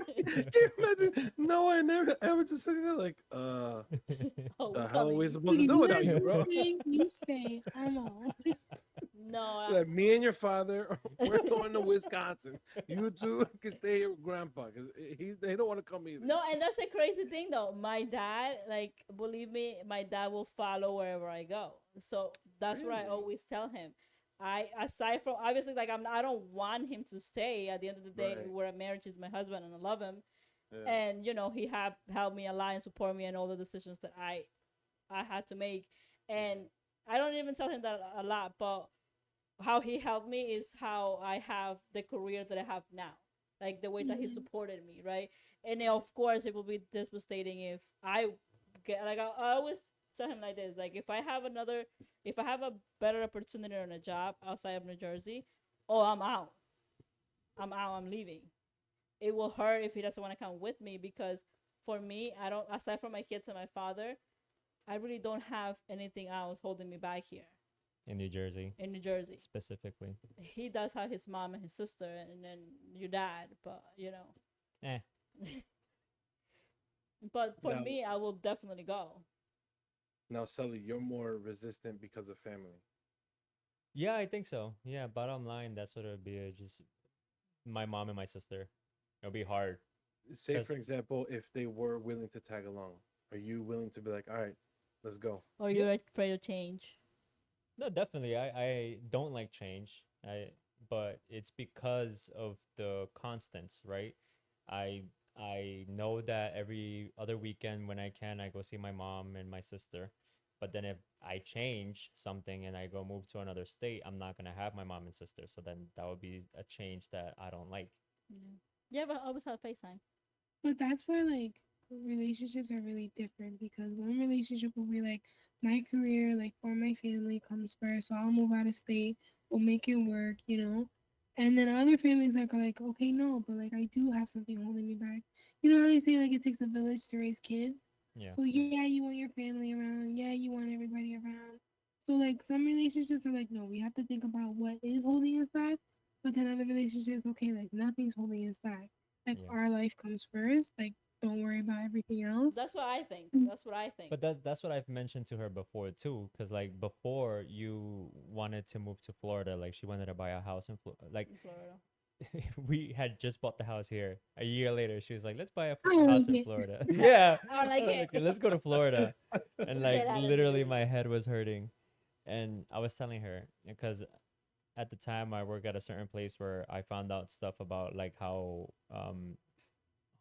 Speaker 1: you imagine? No, I never ever just sitting there like,
Speaker 4: Oh, we're
Speaker 1: the hell are we
Speaker 4: coming.
Speaker 1: supposed
Speaker 3: Like
Speaker 1: to
Speaker 3: if
Speaker 1: do
Speaker 3: you
Speaker 1: without
Speaker 3: guys
Speaker 1: you,
Speaker 3: want to
Speaker 1: bro?
Speaker 3: stay, you stay. I'm all.
Speaker 4: No,
Speaker 1: Like me and your father, we're going to Wisconsin. You two can stay here with Grandpa because they don't want to come either.
Speaker 4: no, and that's a crazy thing though. My dad, like, believe me, my dad will follow wherever I go. So that's what I
Speaker 1: Really?
Speaker 4: always tell him. I aside from obviously like I don't want him to stay. At the end of the day,
Speaker 1: Right.
Speaker 4: we're a marriage. Is my husband and I love him.
Speaker 1: Yeah.
Speaker 4: And he have helped me a lot and support me in all the decisions that I had to make. And I don't even tell him that a lot, but how he helped me is how I have the career that I have now. Like the way that he
Speaker 3: Mhm.
Speaker 4: supported me, right? And then, of course, it will be devastating if I get like I always tell him like this: like if I have a better opportunity on a job outside of New Jersey, oh, I'm out. I'm out. I'm leaving. It will hurt if he doesn't want to come with me because for me, I don't. Aside from my kids and my father, I really don't have anything else holding me back here
Speaker 2: In New Jersey,
Speaker 4: in New Jersey.
Speaker 2: specifically.
Speaker 4: He does have his mom and his sister and then your dad, but
Speaker 2: Eh.
Speaker 4: but for
Speaker 1: Now,
Speaker 4: me I will definitely go.
Speaker 1: now, Sully, you're more resistant because of family.
Speaker 2: Yeah, I think so. Yeah, bottom line, that's what it would be. Just my mom and my sister. It'll be hard.
Speaker 1: Say, for
Speaker 2: Because,
Speaker 1: example, if they were willing to tag along, are you willing to be like, all right, let's go?
Speaker 4: Or
Speaker 2: yeah,
Speaker 4: you're afraid of change.
Speaker 2: no, definitely. I don't like change. But it's because of the constants, right? I I know that every other weekend when I can, I go see my mom and my sister. But then if I change something and I go move to another state, I'm not gonna have my mom and sister. So then that would be a change that I don't like.
Speaker 4: Yeah, yeah, but I always have FaceTime.
Speaker 3: But that's where like relationships are really different because one relationship will be like my career, like for my family comes first, so I'll move out of state, we'll make it work, you know. And then other families like are like, okay, no, but like I do have something holding me back. You know how they say like it takes a village to raise kids?
Speaker 2: Yeah.
Speaker 3: So yeah, you want your family around, yeah, you want everybody around. So like some relationships are like, no, we have to think about what is holding us back. But then other relationships, okay, like nothing's holding us back like
Speaker 2: Yeah.
Speaker 3: our life comes first. Like don't worry about everything else.
Speaker 4: That's what I think. That's what I think.
Speaker 2: But that's what I've mentioned to her before too, because like before you wanted to move to Florida, like she wanted to buy a house in Florida. Like
Speaker 4: In Florida.
Speaker 2: we had just bought the house here. A year later, she was like, "Let's buy a
Speaker 3: I don't
Speaker 2: house
Speaker 3: like
Speaker 2: in
Speaker 3: it.
Speaker 2: Florida." Yeah,
Speaker 4: I don't
Speaker 2: I
Speaker 4: like
Speaker 2: was like,
Speaker 4: it.
Speaker 2: "Let's go to Florida," and like
Speaker 4: Get out of New
Speaker 2: literally
Speaker 4: Jersey.
Speaker 2: my head was hurting, and I was telling her because at the time I work at a certain place where I found out stuff about like how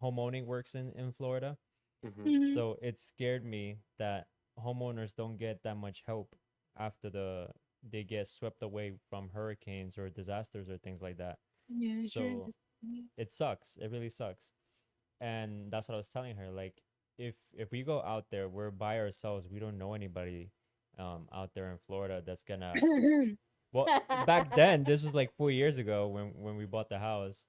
Speaker 2: homeowning works in Florida.
Speaker 1: Hmm.
Speaker 3: Mm-hmm.
Speaker 2: So it scared me that homeowners don't get that much help after they get swept away from hurricanes or disasters or things like that.
Speaker 3: Yeah, insurance
Speaker 2: So
Speaker 3: is crazy.
Speaker 2: it sucks. It really sucks. And that's what I was telling her. Like, if we go out there, we're by ourselves. We don't know anybody out there in Florida that's gonna. Well, back then, this was like 4 years ago when we bought the house,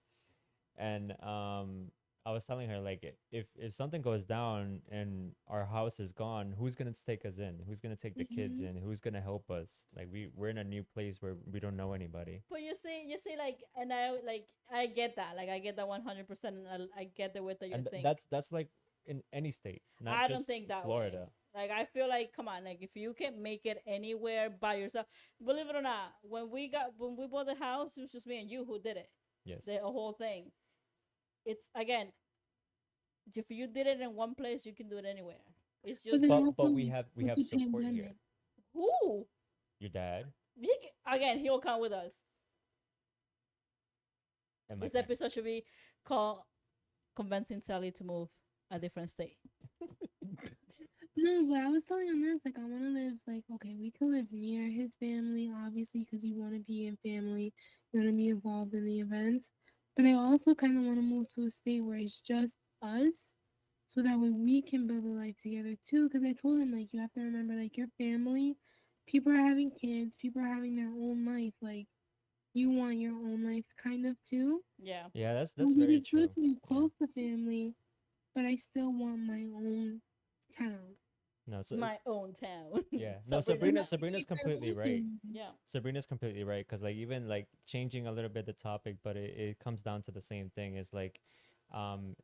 Speaker 2: and I was telling her like if something goes down and our house is gone, who's gonna take us in? Who's gonna take the kids
Speaker 3: Mhm.
Speaker 2: in? Who's gonna help us? Like we're in a new place where we don't know anybody.
Speaker 4: But you see, like, and I get that, like, I get that 100%, and I get the way that you
Speaker 2: And
Speaker 4: think.
Speaker 2: that's like in any state, not
Speaker 4: I don't
Speaker 2: just
Speaker 4: think that way.
Speaker 2: Florida.
Speaker 4: Like, I feel like, come on, like, if you can make it anywhere by yourself, believe it or not, when we bought the house, it was just me and you who did it,
Speaker 2: Yes.
Speaker 4: the whole thing. It's again, if you did it in one place, you can do it anywhere. It's
Speaker 3: But
Speaker 4: just
Speaker 3: then
Speaker 4: that
Speaker 2: But
Speaker 3: also
Speaker 2: we
Speaker 3: like
Speaker 2: have
Speaker 3: with the
Speaker 2: support here.
Speaker 3: pandemic,
Speaker 4: who
Speaker 2: Your dad
Speaker 4: again, he'll come with us.
Speaker 2: and my
Speaker 4: This
Speaker 2: parents.
Speaker 4: episode should be called "Convincing Sally to Move a Different State."
Speaker 3: no, but I was telling him this, like, I want to live, like, okay, we could live near his family, obviously, because you want to be in family, you want to be involved in the events. But I also kind of want to move to a state where it's just us, so that way we can build a life together too. Because I told him, like, you have to remember, like, your family, people are having kids, people are having their own life. Like, you want your own life kind of too.
Speaker 4: Yeah,
Speaker 2: Yeah,
Speaker 3: So
Speaker 2: that's
Speaker 3: that
Speaker 2: very
Speaker 3: it's good
Speaker 2: true.
Speaker 3: to be
Speaker 2: Yeah.
Speaker 3: close to family, but I still want my own town.
Speaker 2: No, so
Speaker 4: my own town.
Speaker 2: yeah. No,
Speaker 4: Sabrina's
Speaker 3: And
Speaker 2: Sabrina
Speaker 3: that
Speaker 4: town.
Speaker 3: could
Speaker 2: Sabrina's
Speaker 3: be my
Speaker 2: completely
Speaker 3: own
Speaker 2: right.
Speaker 3: family.
Speaker 4: Yeah,
Speaker 2: Sabrina's completely right because like even like changing a little bit the topic, but it comes down to the same thing. Is like, um,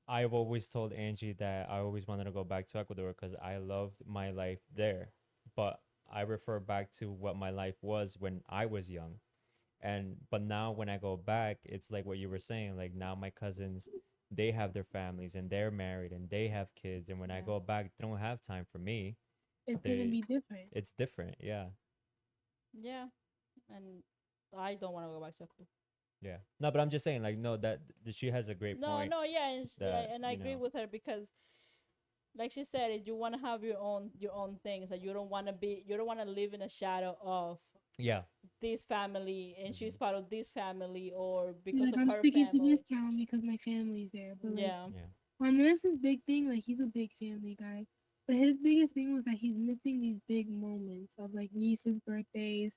Speaker 2: I've always told Angie that I always wanted to go back to Ecuador because I loved my life there, but I refer back to what my life was when I was young. And but now when I go back, it's like what you were saying. Like now my cousins, they have their families and they're married and they have kids. And when I
Speaker 4: yeah,
Speaker 2: go back, they don't have time for me.
Speaker 3: It's gonna
Speaker 2: They,
Speaker 3: be different.
Speaker 2: it's different. Yeah.
Speaker 4: yeah. And I don't want to go back to Ecuador.
Speaker 2: Yeah. No, but I'm just saying, like, no, that she has a great
Speaker 4: No,
Speaker 2: point
Speaker 4: no, yeah,
Speaker 2: that,
Speaker 4: and I agree with her because, like she said, you want to have your own things. Like, you don't want to live in a shadow of
Speaker 2: yeah.
Speaker 4: this family, and she's
Speaker 2: Hmm.
Speaker 4: part of this family, or
Speaker 3: Be
Speaker 4: because
Speaker 3: like,
Speaker 4: of
Speaker 3: I'm
Speaker 4: her
Speaker 3: sticking to this
Speaker 4: family.
Speaker 3: town because my family's there. But like
Speaker 4: Yeah,
Speaker 2: Yeah.
Speaker 3: on this is big thing, like he's a big family guy. But his biggest thing was that he's missing these big moments of like nieces' birthdays,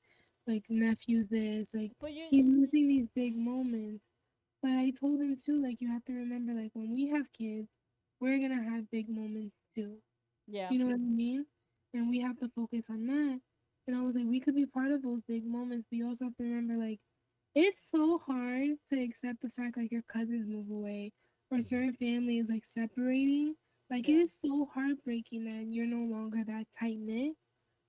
Speaker 3: like nephews this, like
Speaker 4: but you,
Speaker 3: he's missing these big moments. But I told him too, like you have to remember, like when we have kids, we're gonna have big moments too.
Speaker 4: yeah,
Speaker 3: You know what I mean? And we have to focus on that. And I was like, we could be part of those big moments, but you also have to remember, like, it's so hard to accept the fact like your cousins move away or
Speaker 2: Hmm.
Speaker 3: certain families like separating. Like it
Speaker 4: yeah,
Speaker 3: is so heartbreaking that you're no longer that tight knit.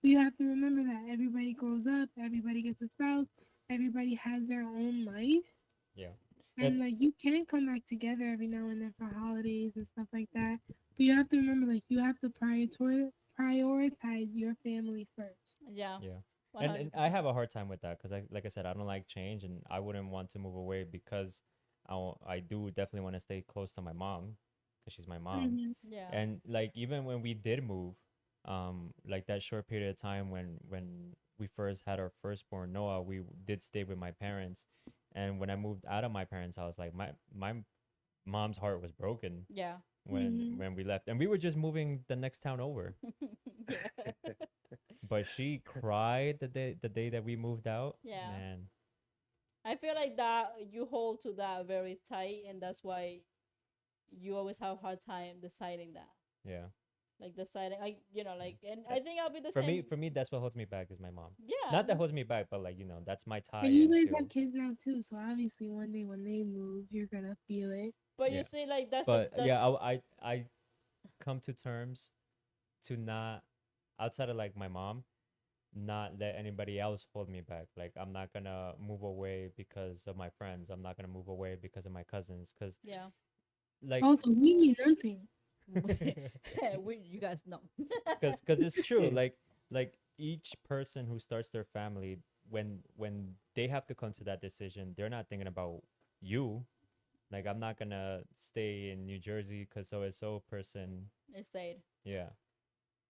Speaker 3: But you have to remember that everybody grows up, everybody gets a spouse, everybody has their own life.
Speaker 2: Yeah.
Speaker 3: And
Speaker 2: And
Speaker 3: like you can come back together every now and then for holidays and stuff like that. But you have to remember like you have to prioritize your family first.
Speaker 4: yeah,
Speaker 2: yeah.
Speaker 4: one
Speaker 2: And
Speaker 4: hundred
Speaker 2: I
Speaker 4: percent.
Speaker 2: have a hard time with that because like I said, I don't like change and I wouldn't want to move away because I do definitely want to stay close to my mom because she's my mom.
Speaker 3: Hmm.
Speaker 4: Yeah,
Speaker 2: And like even when we did move, like that short period of time when we first had our firstborn Noah, we did stay with my parents. And when I moved out of my parents' house, like my mom's heart was broken
Speaker 4: yeah,
Speaker 3: Hmm.
Speaker 2: when we left, and we were just moving the next town over.
Speaker 4: yeah,
Speaker 2: But she cried the day that we moved out.
Speaker 4: yeah.
Speaker 2: Man,
Speaker 4: I feel like that you hold to that very tight, and that's why you always have a hard time deciding that.
Speaker 2: yeah.
Speaker 4: Like deciding, like,
Speaker 2: Yeah.
Speaker 4: like, and
Speaker 2: Uh,
Speaker 4: I think I'll be the
Speaker 2: For
Speaker 4: same.
Speaker 2: me, that's what holds me back is my mom.
Speaker 4: Yeah,
Speaker 2: Not that holds me back, but like that's my tie
Speaker 3: And you guys have
Speaker 2: into.
Speaker 3: kids now too, so obviously one day when they move, you're gonna feel it.
Speaker 4: but you
Speaker 2: Yeah.
Speaker 4: see, like, that's the
Speaker 2: But
Speaker 4: that's
Speaker 2: yeah, I come to terms to not outside of like my mom, not let anybody else hold me back. Like I'm not gonna move away because of my friends. I'm not gonna move away because of my cousins. Cause
Speaker 4: yeah.
Speaker 2: like,
Speaker 3: Also, we need nothing.
Speaker 4: You guys know.
Speaker 2: cause it's true. Like each person who starts their family, when they have to come to that decision, they're not thinking about you. Like I'm not gonna stay in New Jersey because so and so person.
Speaker 4: It stayed.
Speaker 2: Yeah.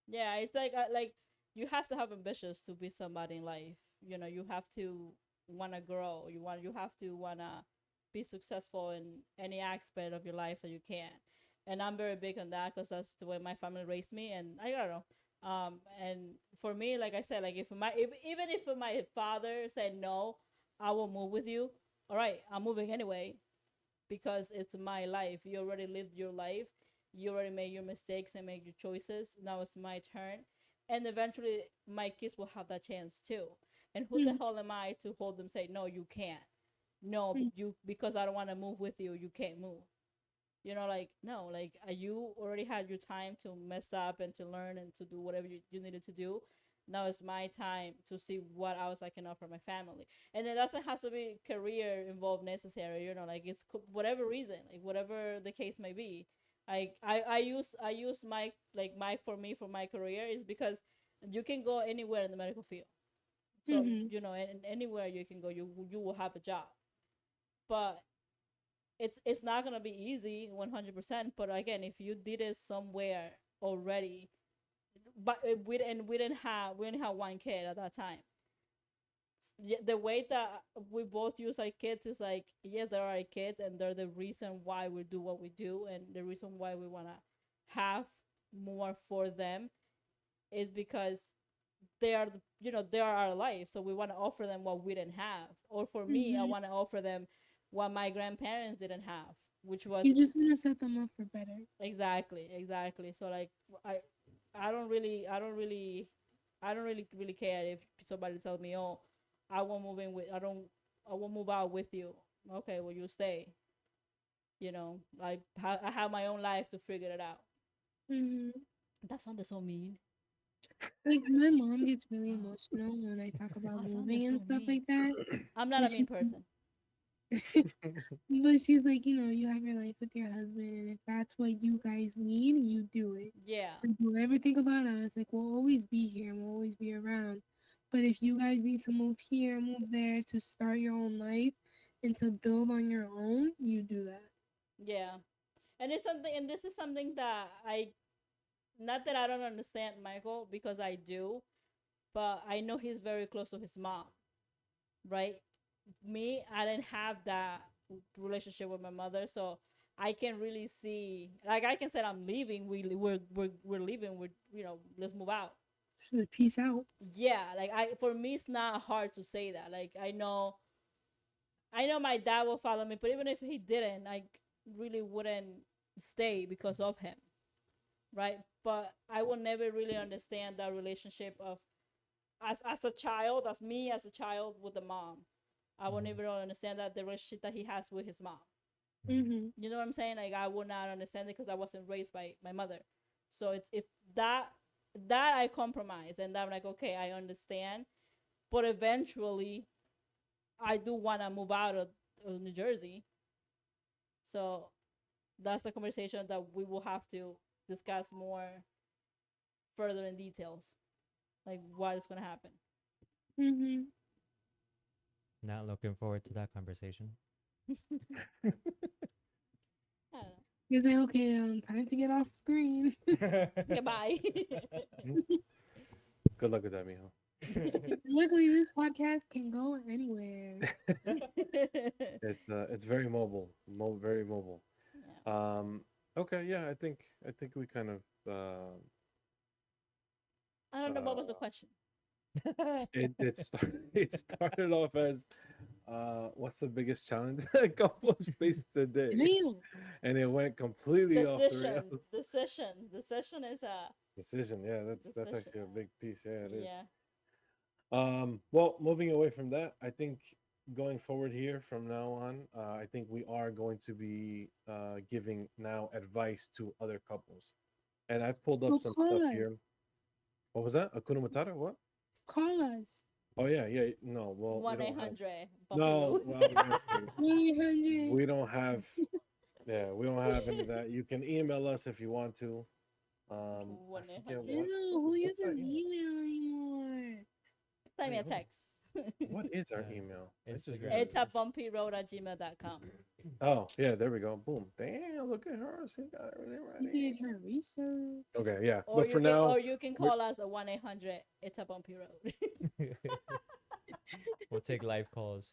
Speaker 4: Yeah, it's like you have to have ambitions to be somebody in life. You have to want to grow. You have to want to be successful in any aspect of your life that you can. And I'm very big on that because that's the way my family raised me. And I don't know. And for me, like I said, like even if my father said no, I will move with you. All right, I'm moving anyway because it's my life. You already lived your life. You already made your mistakes and made your choices. Now it's my turn. And eventually my kids will have that chance too. And who the
Speaker 3: Mm,
Speaker 4: hell am I to hold them say, no, you can't. No,
Speaker 3: mm,
Speaker 4: you because I don't want to move with you, you can't move. Like no, like you already had your time to mess up and to learn and to do whatever you needed to do. Now it's my time to see what else I can offer my family, and it doesn't have to be career involved necessary. Like it's whatever reason, like whatever the case may be. Like I use my for me for my career is because you can go anywhere in the medical field. So
Speaker 3: mhm,
Speaker 4: and anywhere you can go, you will have a job, but it's not gonna be easy 100%. But again, if you did it somewhere already, but we didn't have one kid at that time. The way that we both use our kids is like, yes, they're our kids and they're the reason why we do what we do, and the reason why we want to have more for them is because they are our life, so we want to offer them what we didn't have. Or for me, I
Speaker 3: mhm.
Speaker 4: want to offer them what my grandparents didn't have, which was
Speaker 3: You just want to set them up for better.
Speaker 4: exactly. So like i I don't really care if somebody tells me, oh, I won't move out with you. Okay, well, you stay. I have my own life to figure it out.
Speaker 3: Mhm.
Speaker 4: That sounded so mean.
Speaker 3: Like my mom gets really emotional when I talk about
Speaker 4: That sounded
Speaker 3: moving and
Speaker 4: so
Speaker 3: stuff
Speaker 4: mean.
Speaker 3: like that.
Speaker 4: I'm not
Speaker 3: But
Speaker 4: a mean
Speaker 3: she's
Speaker 4: person.
Speaker 3: but she's like, you have your life with your husband, and if that's what you guys need, you do it.
Speaker 4: Yeah.
Speaker 3: Like, don't ever think about us. Like, we'll always be here and we'll always be around. But if you guys need to move here, move there to start your own life and to build on your own, you do that.
Speaker 4: Yeah. And this is something that not that I don't understand Michael, because I do, but I know he's very close to his mom, right? Me, I didn't have that relationship with my mother, so I can really see, like, I can say I'm leaving. We're leaving. Let's move out.
Speaker 3: She's like, peace out.
Speaker 4: Yeah, like for me, it's not hard to say that. Like I know my dad will follow me, but even if he didn't, I really wouldn't stay because of him, right? But I will never really understand that relationship of as a child, as me as a child with the mom. I will
Speaker 2: Mhm,
Speaker 4: never really understand that the relationship that he has with his mom.
Speaker 2: mhm,
Speaker 3: Mm-hmm.
Speaker 4: You know what I'm saying? Like I would not understand it because I wasn't raised by my mother. So it's if that I compromise and I'm like, okay, I understand, but eventually I do want to move out of New Jersey. So that's a conversation that we will have to discuss more further in details, like what is going to happen.
Speaker 3: Mm-hmm.
Speaker 2: Not looking forward to that conversation.
Speaker 4: I don't know.
Speaker 3: He's like, okay, time to get off screen.
Speaker 4: Goodbye.
Speaker 1: Good luck with that, mijo.
Speaker 3: Luckily, this podcast can go anywhere.
Speaker 1: It's very mobile, very mobile.
Speaker 4: Yeah.
Speaker 1: Um, okay, yeah, I think we kind of
Speaker 4: I don't know what was the
Speaker 1: uh
Speaker 4: question.
Speaker 1: it started off as what's the biggest challenge that couples face today,
Speaker 3: Damn.
Speaker 1: and it went completely off the
Speaker 4: Decisions.
Speaker 1: rails.
Speaker 4: Decision. Decision is a
Speaker 1: Decision, yeah, that's
Speaker 4: decision.
Speaker 1: actually a big piece. Yeah, it is.
Speaker 4: Yeah.
Speaker 1: Well, moving away from that, I think going forward here from now on, I think we are going to be giving now advice to other couples, and I've pulled up
Speaker 3: So
Speaker 1: some
Speaker 3: call
Speaker 1: stuff
Speaker 3: us.
Speaker 1: here. What was that? Akuna Matata? What?
Speaker 3: Call us.
Speaker 1: Oh yeah, yeah. No, well, we
Speaker 4: One eight
Speaker 1: don't have.
Speaker 4: hundred Bumpy
Speaker 1: No,
Speaker 4: Ruth.
Speaker 1: well, I was gonna say
Speaker 3: 1-800.
Speaker 1: we don't have. Yeah, we don't have any of that. You can email us if you want to. I
Speaker 4: One eight
Speaker 1: forget
Speaker 3: Ew,
Speaker 4: hundred.
Speaker 3: who
Speaker 1: what's our
Speaker 3: uses
Speaker 1: email.
Speaker 3: email anymore?
Speaker 4: Send me
Speaker 1: Wait,
Speaker 4: a text.
Speaker 1: what is our
Speaker 2: Yeah.
Speaker 1: email? I just
Speaker 2: Instagram.
Speaker 1: realized.
Speaker 4: It's at bumpyroad@gmail.com.
Speaker 1: Oh, yeah, there we go. Boom. Damn, look at her. She got everything
Speaker 3: You
Speaker 1: ready.
Speaker 3: did her research.
Speaker 1: Okay, yeah.
Speaker 4: Or
Speaker 1: But
Speaker 4: you
Speaker 1: for
Speaker 4: can
Speaker 1: now,
Speaker 4: or you can
Speaker 1: we're
Speaker 4: call us at 1-800. It's a bumpy road.
Speaker 2: We'll take live calls.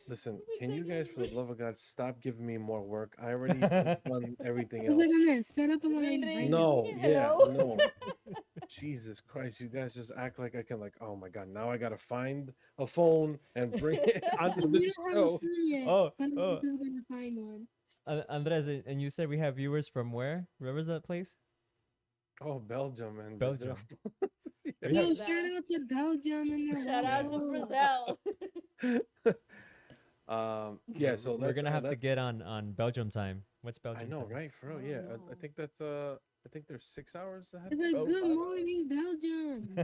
Speaker 1: listen.
Speaker 4: We
Speaker 1: Can
Speaker 4: take
Speaker 1: you guys, for the
Speaker 4: it.
Speaker 1: love of God, stop giving me more work? I already done everything
Speaker 3: I was like,
Speaker 1: else.
Speaker 3: I'm gonna set up and when
Speaker 4: Ring
Speaker 3: you
Speaker 4: ring.
Speaker 3: bring it.
Speaker 1: No, yeah,
Speaker 4: Hello.
Speaker 1: no. Jesus Christ, you guys just act like I can, like, oh my God, now I gotta find a phone and bring it onto the
Speaker 3: We don't have a
Speaker 1: show.
Speaker 3: phone yet,
Speaker 2: Oh,
Speaker 3: but I'm
Speaker 2: oh,
Speaker 3: just gonna find one.
Speaker 2: Andres, and you said we have viewers from where? Where was that place?
Speaker 1: Oh, Belgium and Brazil.
Speaker 2: Belgium.
Speaker 1: Yeah.
Speaker 2: We have.
Speaker 3: Yo,
Speaker 4: Brazil.
Speaker 3: shout out to Belgium and their
Speaker 4: Shout
Speaker 2: Yeah.
Speaker 4: out to
Speaker 3: waffles.
Speaker 4: Brazil.
Speaker 1: Yeah, so
Speaker 2: We're gonna have to
Speaker 1: let's.
Speaker 2: get on Belgium time. What's
Speaker 1: I
Speaker 2: Belgium
Speaker 1: know,
Speaker 2: time?
Speaker 1: right? For real,
Speaker 4: Oh
Speaker 1: yeah. I
Speaker 4: no.
Speaker 1: think that's I think they're 6 hours ahead
Speaker 3: It's
Speaker 1: of us.
Speaker 3: like,
Speaker 2: Oh.
Speaker 3: good
Speaker 1: 5 hours.
Speaker 3: morning, Belgium.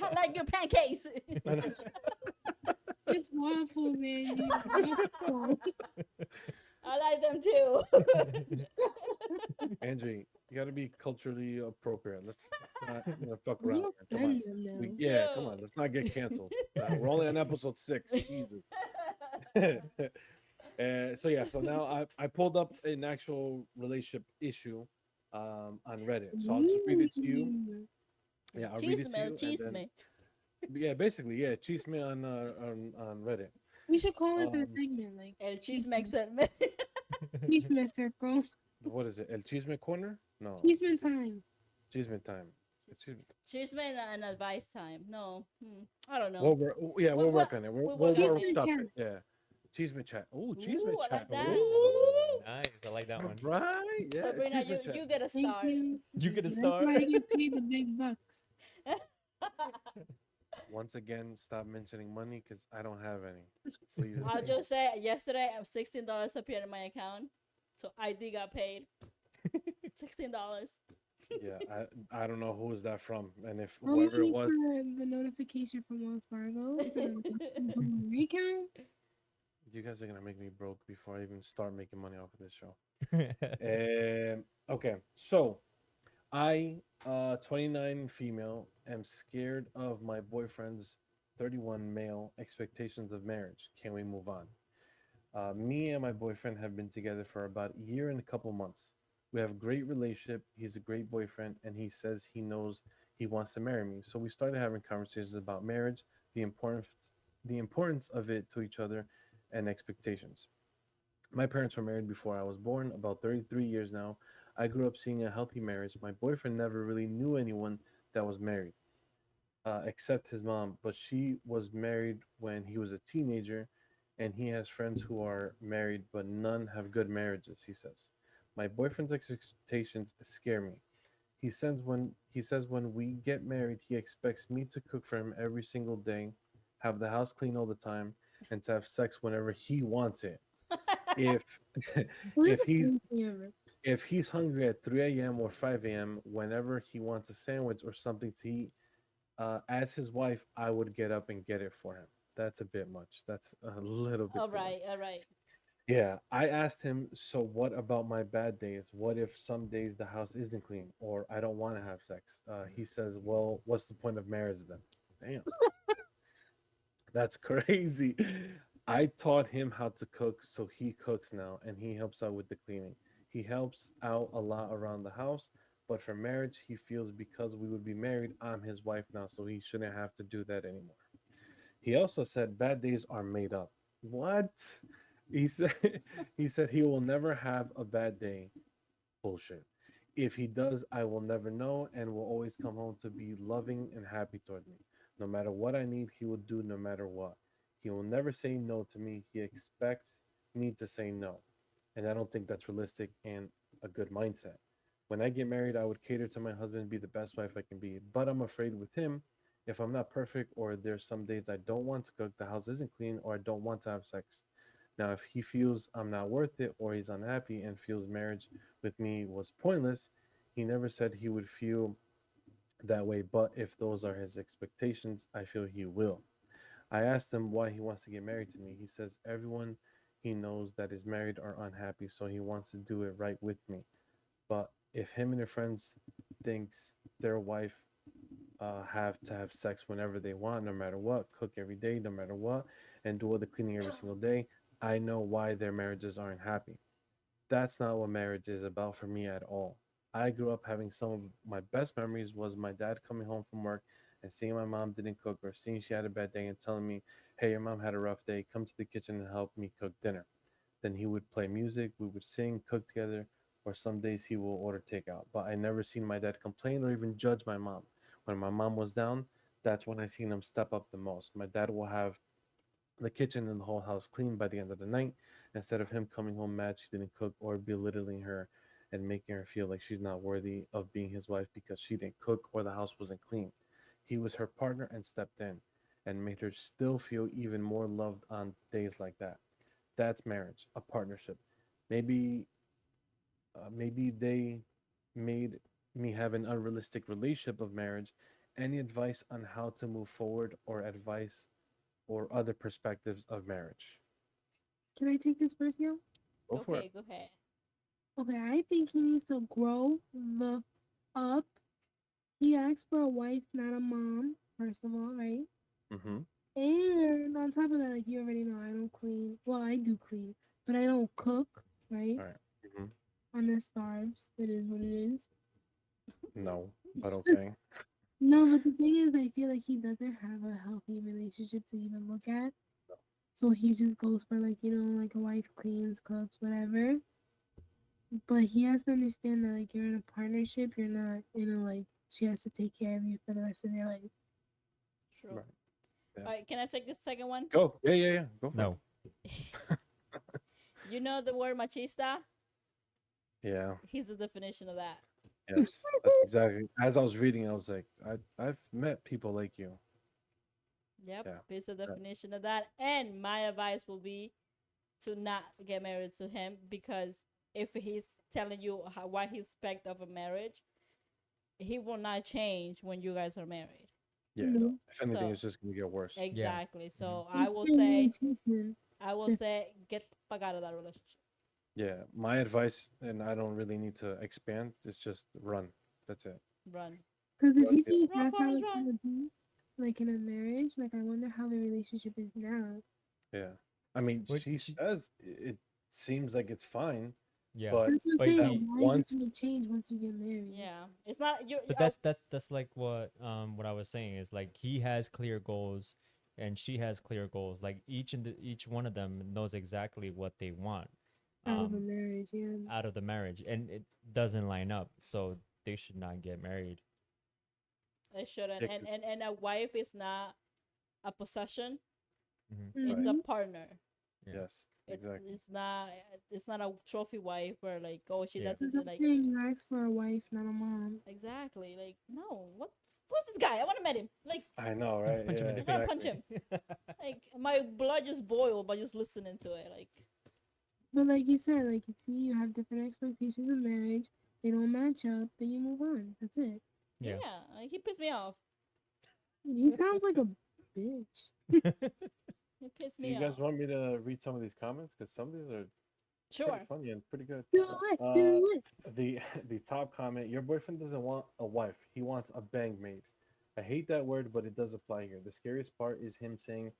Speaker 4: I like your pancakes.
Speaker 1: I know.
Speaker 3: It's waffles, Angie. Waffles.
Speaker 4: I like them too.
Speaker 1: Angie, you got to be culturally appropriate. Let's not fuck around
Speaker 3: You
Speaker 1: here. Come on.
Speaker 3: offend them
Speaker 1: We
Speaker 3: now.
Speaker 1: yeah, come
Speaker 4: No.
Speaker 1: on. Let's not get canceled. We're only on episode 6. Jesus. So yeah, so now I pulled up an actual relationship issue on Reddit. So I'll just read it to you.
Speaker 3: Ooh.
Speaker 1: Yeah, I'll read it to
Speaker 4: Chisme,
Speaker 1: you and then
Speaker 4: chisme.
Speaker 1: yeah, basically, yeah, Chisme on Reddit.
Speaker 3: We should call it that
Speaker 1: Um,
Speaker 3: segment, like
Speaker 4: El chisme
Speaker 3: Chisme.
Speaker 4: excelme.
Speaker 3: Chisme circle.
Speaker 1: what is it? El Chisme Corner? No,
Speaker 3: Chisme time.
Speaker 1: Chisme Time. Chisme.
Speaker 4: Chisme and advice time. No. I don't know.
Speaker 1: Yeah,
Speaker 4: We'll,
Speaker 1: we'll
Speaker 4: we'll,
Speaker 1: work on it.
Speaker 4: we'll
Speaker 1: We'll
Speaker 4: work on
Speaker 3: Chisme
Speaker 4: it.
Speaker 1: workshop
Speaker 3: chat.
Speaker 1: it. Yeah, Chisme Chat. Oh, Chisme
Speaker 4: Ooh, I
Speaker 1: Chat.
Speaker 4: like that.
Speaker 1: Oh,
Speaker 2: Nice. I like that
Speaker 1: all
Speaker 2: one.
Speaker 1: right. Yeah,
Speaker 4: Sabrina,
Speaker 1: Chisme Chat.
Speaker 4: you get a
Speaker 3: Thank
Speaker 4: start.
Speaker 3: you.
Speaker 2: You get a
Speaker 3: That's
Speaker 2: star.
Speaker 3: why I get paid the big bucks.
Speaker 1: Once again, stop mentioning money because I don't have any. Please and
Speaker 4: I'll
Speaker 1: thank you.
Speaker 4: just say yesterday $16 appeared in my account. So ID got paid. $16.
Speaker 1: Yeah, I don't know who is that from, and if
Speaker 3: I'm
Speaker 1: whoever it
Speaker 3: waiting
Speaker 1: was,
Speaker 3: for the notification from Wells Fargo for the recount.
Speaker 1: you guys are gonna make me broke before I even start making money off of this show. Okay, so I, 29 female, am scared of my boyfriend's 31 male expectations of marriage. Can we move on? Me and my boyfriend have been together for about a year and a couple months. We have a great relationship. He's a great boyfriend, and he says he knows he wants to marry me. So we started having conversations about marriage, the importance, the importance of it to each other, and expectations. My parents were married before I was born, about 33 years now. I grew up seeing a healthy marriage. My boyfriend never really knew anyone that was married, except his mom, but she was married when he was a teenager, and he has friends who are married, but none have good marriages, he says. My boyfriend's expectations scare me. He says when we get married, he expects me to cook for him every single day, have the house clean all the time, and to have sex whenever he wants it. If
Speaker 3: What is
Speaker 1: if
Speaker 3: the
Speaker 1: he's
Speaker 3: crazy ever?
Speaker 1: if he's hungry at 3 a.m. or 5 a.m., whenever he wants a sandwich or something to eat, as his wife, I would get up and get it for him. That's a bit much. That's a little bit
Speaker 4: All
Speaker 1: too much.
Speaker 4: right, all right.
Speaker 1: Yeah, I asked him, so what about my bad days? What if some days the house isn't clean or I don't want to have sex? He says, well, what's the point of marriage then? Damn, that's crazy. I taught him how to cook, so he cooks now and he helps out with the cleaning. He helps out a lot around the house, but for marriage, he feels because we would be married, I'm his wife now, so he shouldn't have to do that anymore. He also said bad days are made up. What? He said he said he will never have a bad day. Bullshit. If he does, I will never know and will always come home to be loving and happy toward me. No matter what I need, he will do no matter what. He will never say no to me. He expects me to say no. And I don't think that's realistic and a good mindset. When I get married, I would cater to my husband, be the best wife I can be. But I'm afraid with him, if I'm not perfect or there's some days I don't want to cook, the house isn't clean, or I don't want to have sex. Now, if he feels I'm not worth it or he's unhappy and feels marriage with me was pointless, he never said he would feel that way. But if those are his expectations, I feel he will. I asked him why he wants to get married to me. He says everyone he knows that is married are unhappy, so he wants to do it right with me. But if him and their friends thinks their wife have to have sex whenever they want, no matter what, cook every day, no matter what, and do all the cleaning every single day, I know why their marriages aren't happy. that's not what marriage is about for me at all. I grew up having some of my best memories was my dad coming home from work and seeing my mom didn't cook or seeing she had a bad day and telling me, "Hey, your mom had a rough day. Come to the kitchen and help me cook dinner." Then he would play music, we would sing, cook together, or some days he will order takeout. But I never seen my dad complain or even judge my mom. When my mom was down, that's when I seen him step up the most. My dad will have the kitchen and the whole house clean by the end of the night instead of him coming home mad she didn't cook or belittling her and making her feel like she's not worthy of being his wife because she didn't cook or the house wasn't clean. He was her partner and stepped in and made her still feel even more loved on days like that. That's marriage, a partnership. Maybe maybe they made me have an unrealistic relationship of marriage. Any advice on how to move forward or advice or other perspectives of marriage?
Speaker 3: Can I take this first, yo?
Speaker 1: Go for it.
Speaker 4: Okay, go ahead.
Speaker 3: Okay, I think he needs to grow the up. He asked for a wife, not a mom, first of all, right?
Speaker 1: Mm-hmm.
Speaker 3: And on top of that, like you already know, I don't clean. Well, I do clean, but I don't cook, right?
Speaker 1: All right. Mm-hmm.
Speaker 3: On the starbs, it is what it is.
Speaker 1: No, but okay.
Speaker 3: No, but the thing is, I feel like he doesn't have a healthy relationship to even look at. So he just goes for like, like a wife cleans, cooks, whatever. But he has to understand that like you're in a partnership, you're not, like she has to take care of you for the rest of your life.
Speaker 4: True.
Speaker 1: Right. Yeah.
Speaker 4: All right, can I take the second one?
Speaker 1: Go. Yeah, yeah, yeah. Go for it.
Speaker 2: No.
Speaker 4: You know the word machista?
Speaker 1: Yeah.
Speaker 4: He's the definition of that.
Speaker 1: Yes. That's exactly. As I was reading, I was like, I've met people like you.
Speaker 4: Yep,
Speaker 1: Yeah.
Speaker 4: he's the
Speaker 1: Right.
Speaker 4: definition of that. And my advice will be to not get married to him because if he's telling you what he expect of a marriage, he will not change when you guys are married.
Speaker 1: Yeah. No.
Speaker 3: No,
Speaker 1: If anything,
Speaker 4: So
Speaker 1: it's just gonna get worse.
Speaker 2: Yeah.
Speaker 4: exactly.
Speaker 2: Hmm.
Speaker 4: So
Speaker 3: you can't really teach them.
Speaker 4: I will say, get the fuck out of that relationship.
Speaker 1: Yeah. My advice, and I don't really need to expand. It's just run. That's it.
Speaker 4: Run,
Speaker 3: Because if
Speaker 1: Run.
Speaker 3: he
Speaker 1: Feel.
Speaker 3: thinks
Speaker 4: run,
Speaker 3: that's how
Speaker 4: Forrest,
Speaker 3: it's
Speaker 4: run.
Speaker 3: gonna be, like in a marriage, like I wonder how the relationship is now.
Speaker 1: Yeah. I mean,
Speaker 2: Which,
Speaker 1: she says it seems like it's fine,
Speaker 2: yeah.
Speaker 1: but
Speaker 3: That's what I'm
Speaker 2: But
Speaker 1: that
Speaker 3: saying.
Speaker 2: he,
Speaker 3: Why is it
Speaker 1: once,
Speaker 3: gonna change once you get married?
Speaker 4: Yeah, it's not you.
Speaker 2: but that's like what I was saying is like he has clear goals and she has clear goals. Like each one of them knows exactly what they want
Speaker 3: Out of a
Speaker 2: um
Speaker 3: marriage, yeah.
Speaker 2: out of the marriage, and it doesn't line up. So they should not get married.
Speaker 4: It shouldn't.
Speaker 1: yeah,
Speaker 4: And a wife is not a possession.
Speaker 2: Hmm.
Speaker 4: It's
Speaker 1: right.
Speaker 4: a
Speaker 3: Mm-hmm.
Speaker 4: partner.
Speaker 2: Yeah.
Speaker 1: Yes, exactly.
Speaker 4: It's not a trophy wife where like, oh, she
Speaker 2: Yeah.
Speaker 4: does this
Speaker 3: That's what I'm
Speaker 4: like
Speaker 3: saying. You ask for a wife, not a mom.
Speaker 4: exactly like no, what, who's this guy? I want to meet him. Like
Speaker 1: I know, right?
Speaker 2: Punch him in
Speaker 1: Yeah,
Speaker 2: the
Speaker 4: I want to
Speaker 2: face.
Speaker 4: punch
Speaker 1: exactly.
Speaker 4: him. Like my blood just boiled by just listening to it. Like
Speaker 3: But like you said, like you see, you have different expectations of marriage. They don't match up, then you move on. That's it.
Speaker 2: Yeah.
Speaker 4: yeah, like, he pissed me off.
Speaker 3: He sounds like a bitch.
Speaker 4: He pissed
Speaker 1: Do
Speaker 4: me
Speaker 1: you guys
Speaker 4: off.
Speaker 1: want me to read some of these comments? Because some of these are pretty
Speaker 4: Sure.
Speaker 1: funny and pretty good.
Speaker 3: Do it,
Speaker 1: Uh,
Speaker 3: do it.
Speaker 1: the the top comment: Your boyfriend doesn't want a wife; he wants a bang maid. I hate that word, but it does apply here. The scariest part is him saying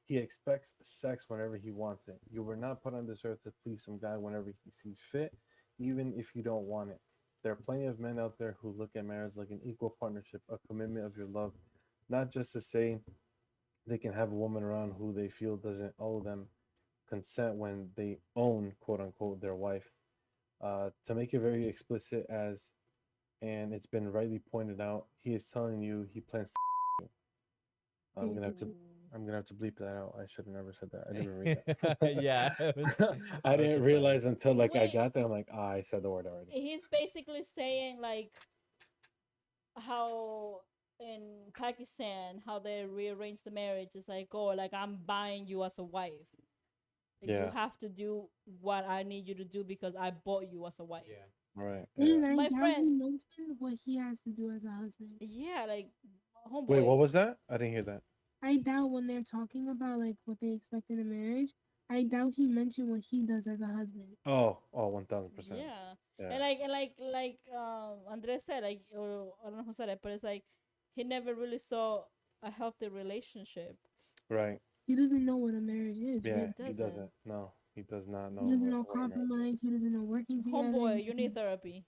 Speaker 1: he expects sex whenever he wants it. You were not put on this earth to please some guy whenever he sees fit, even if you don't want it. There are plenty of men out there who look at marriage like an equal partnership, a commitment of your love, not just to say they can have a woman around who they feel doesn't owe them consent when they own quote unquote their wife. To make it very explicit, as and it's been rightly pointed out, he is telling you he plans to. I'm gonna have to.
Speaker 4: Ooh.
Speaker 1: I'm gonna have to bleep that out. I should have never said that. I didn't even read that.
Speaker 2: Yeah.
Speaker 1: I
Speaker 2: I was
Speaker 1: didn't
Speaker 2: surprised.
Speaker 1: realize until like I
Speaker 4: Wait,
Speaker 1: got there. I'm like, ah, I said the word already.
Speaker 4: he's basically saying like how in Pakistan how they rearrange the marriage is like, oh, like I'm buying you as a wife. Like you
Speaker 1: Yeah.
Speaker 4: have to do what I need you to do because I bought you as a wife.
Speaker 2: Yeah.
Speaker 1: Right. Yeah.
Speaker 3: And I
Speaker 4: My
Speaker 3: doubt
Speaker 4: friend,
Speaker 3: he mentioned what he has to do as a husband.
Speaker 4: yeah, like
Speaker 1: Wait,
Speaker 4: homeboy.
Speaker 1: what was that? I didn't hear that.
Speaker 3: I doubt when they're talking about like what they expect in a marriage, I doubt he mentioned what he does as a husband.
Speaker 1: Oh, oh, 1,000%.
Speaker 4: Yeah,
Speaker 1: Yeah.
Speaker 4: and like Andres said, like, or I don't know who said it, but it's like he never really saw a healthy relationship.
Speaker 1: Right.
Speaker 3: He doesn't know what a marriage is,
Speaker 4: He
Speaker 1: Yeah.
Speaker 3: really.
Speaker 1: He
Speaker 4: doesn't.
Speaker 1: doesn't. No. He does not
Speaker 3: He
Speaker 1: know
Speaker 3: doesn't know
Speaker 1: what a marriage is.
Speaker 3: compromise. He doesn't know working together.
Speaker 4: Homeboy, you need therapy.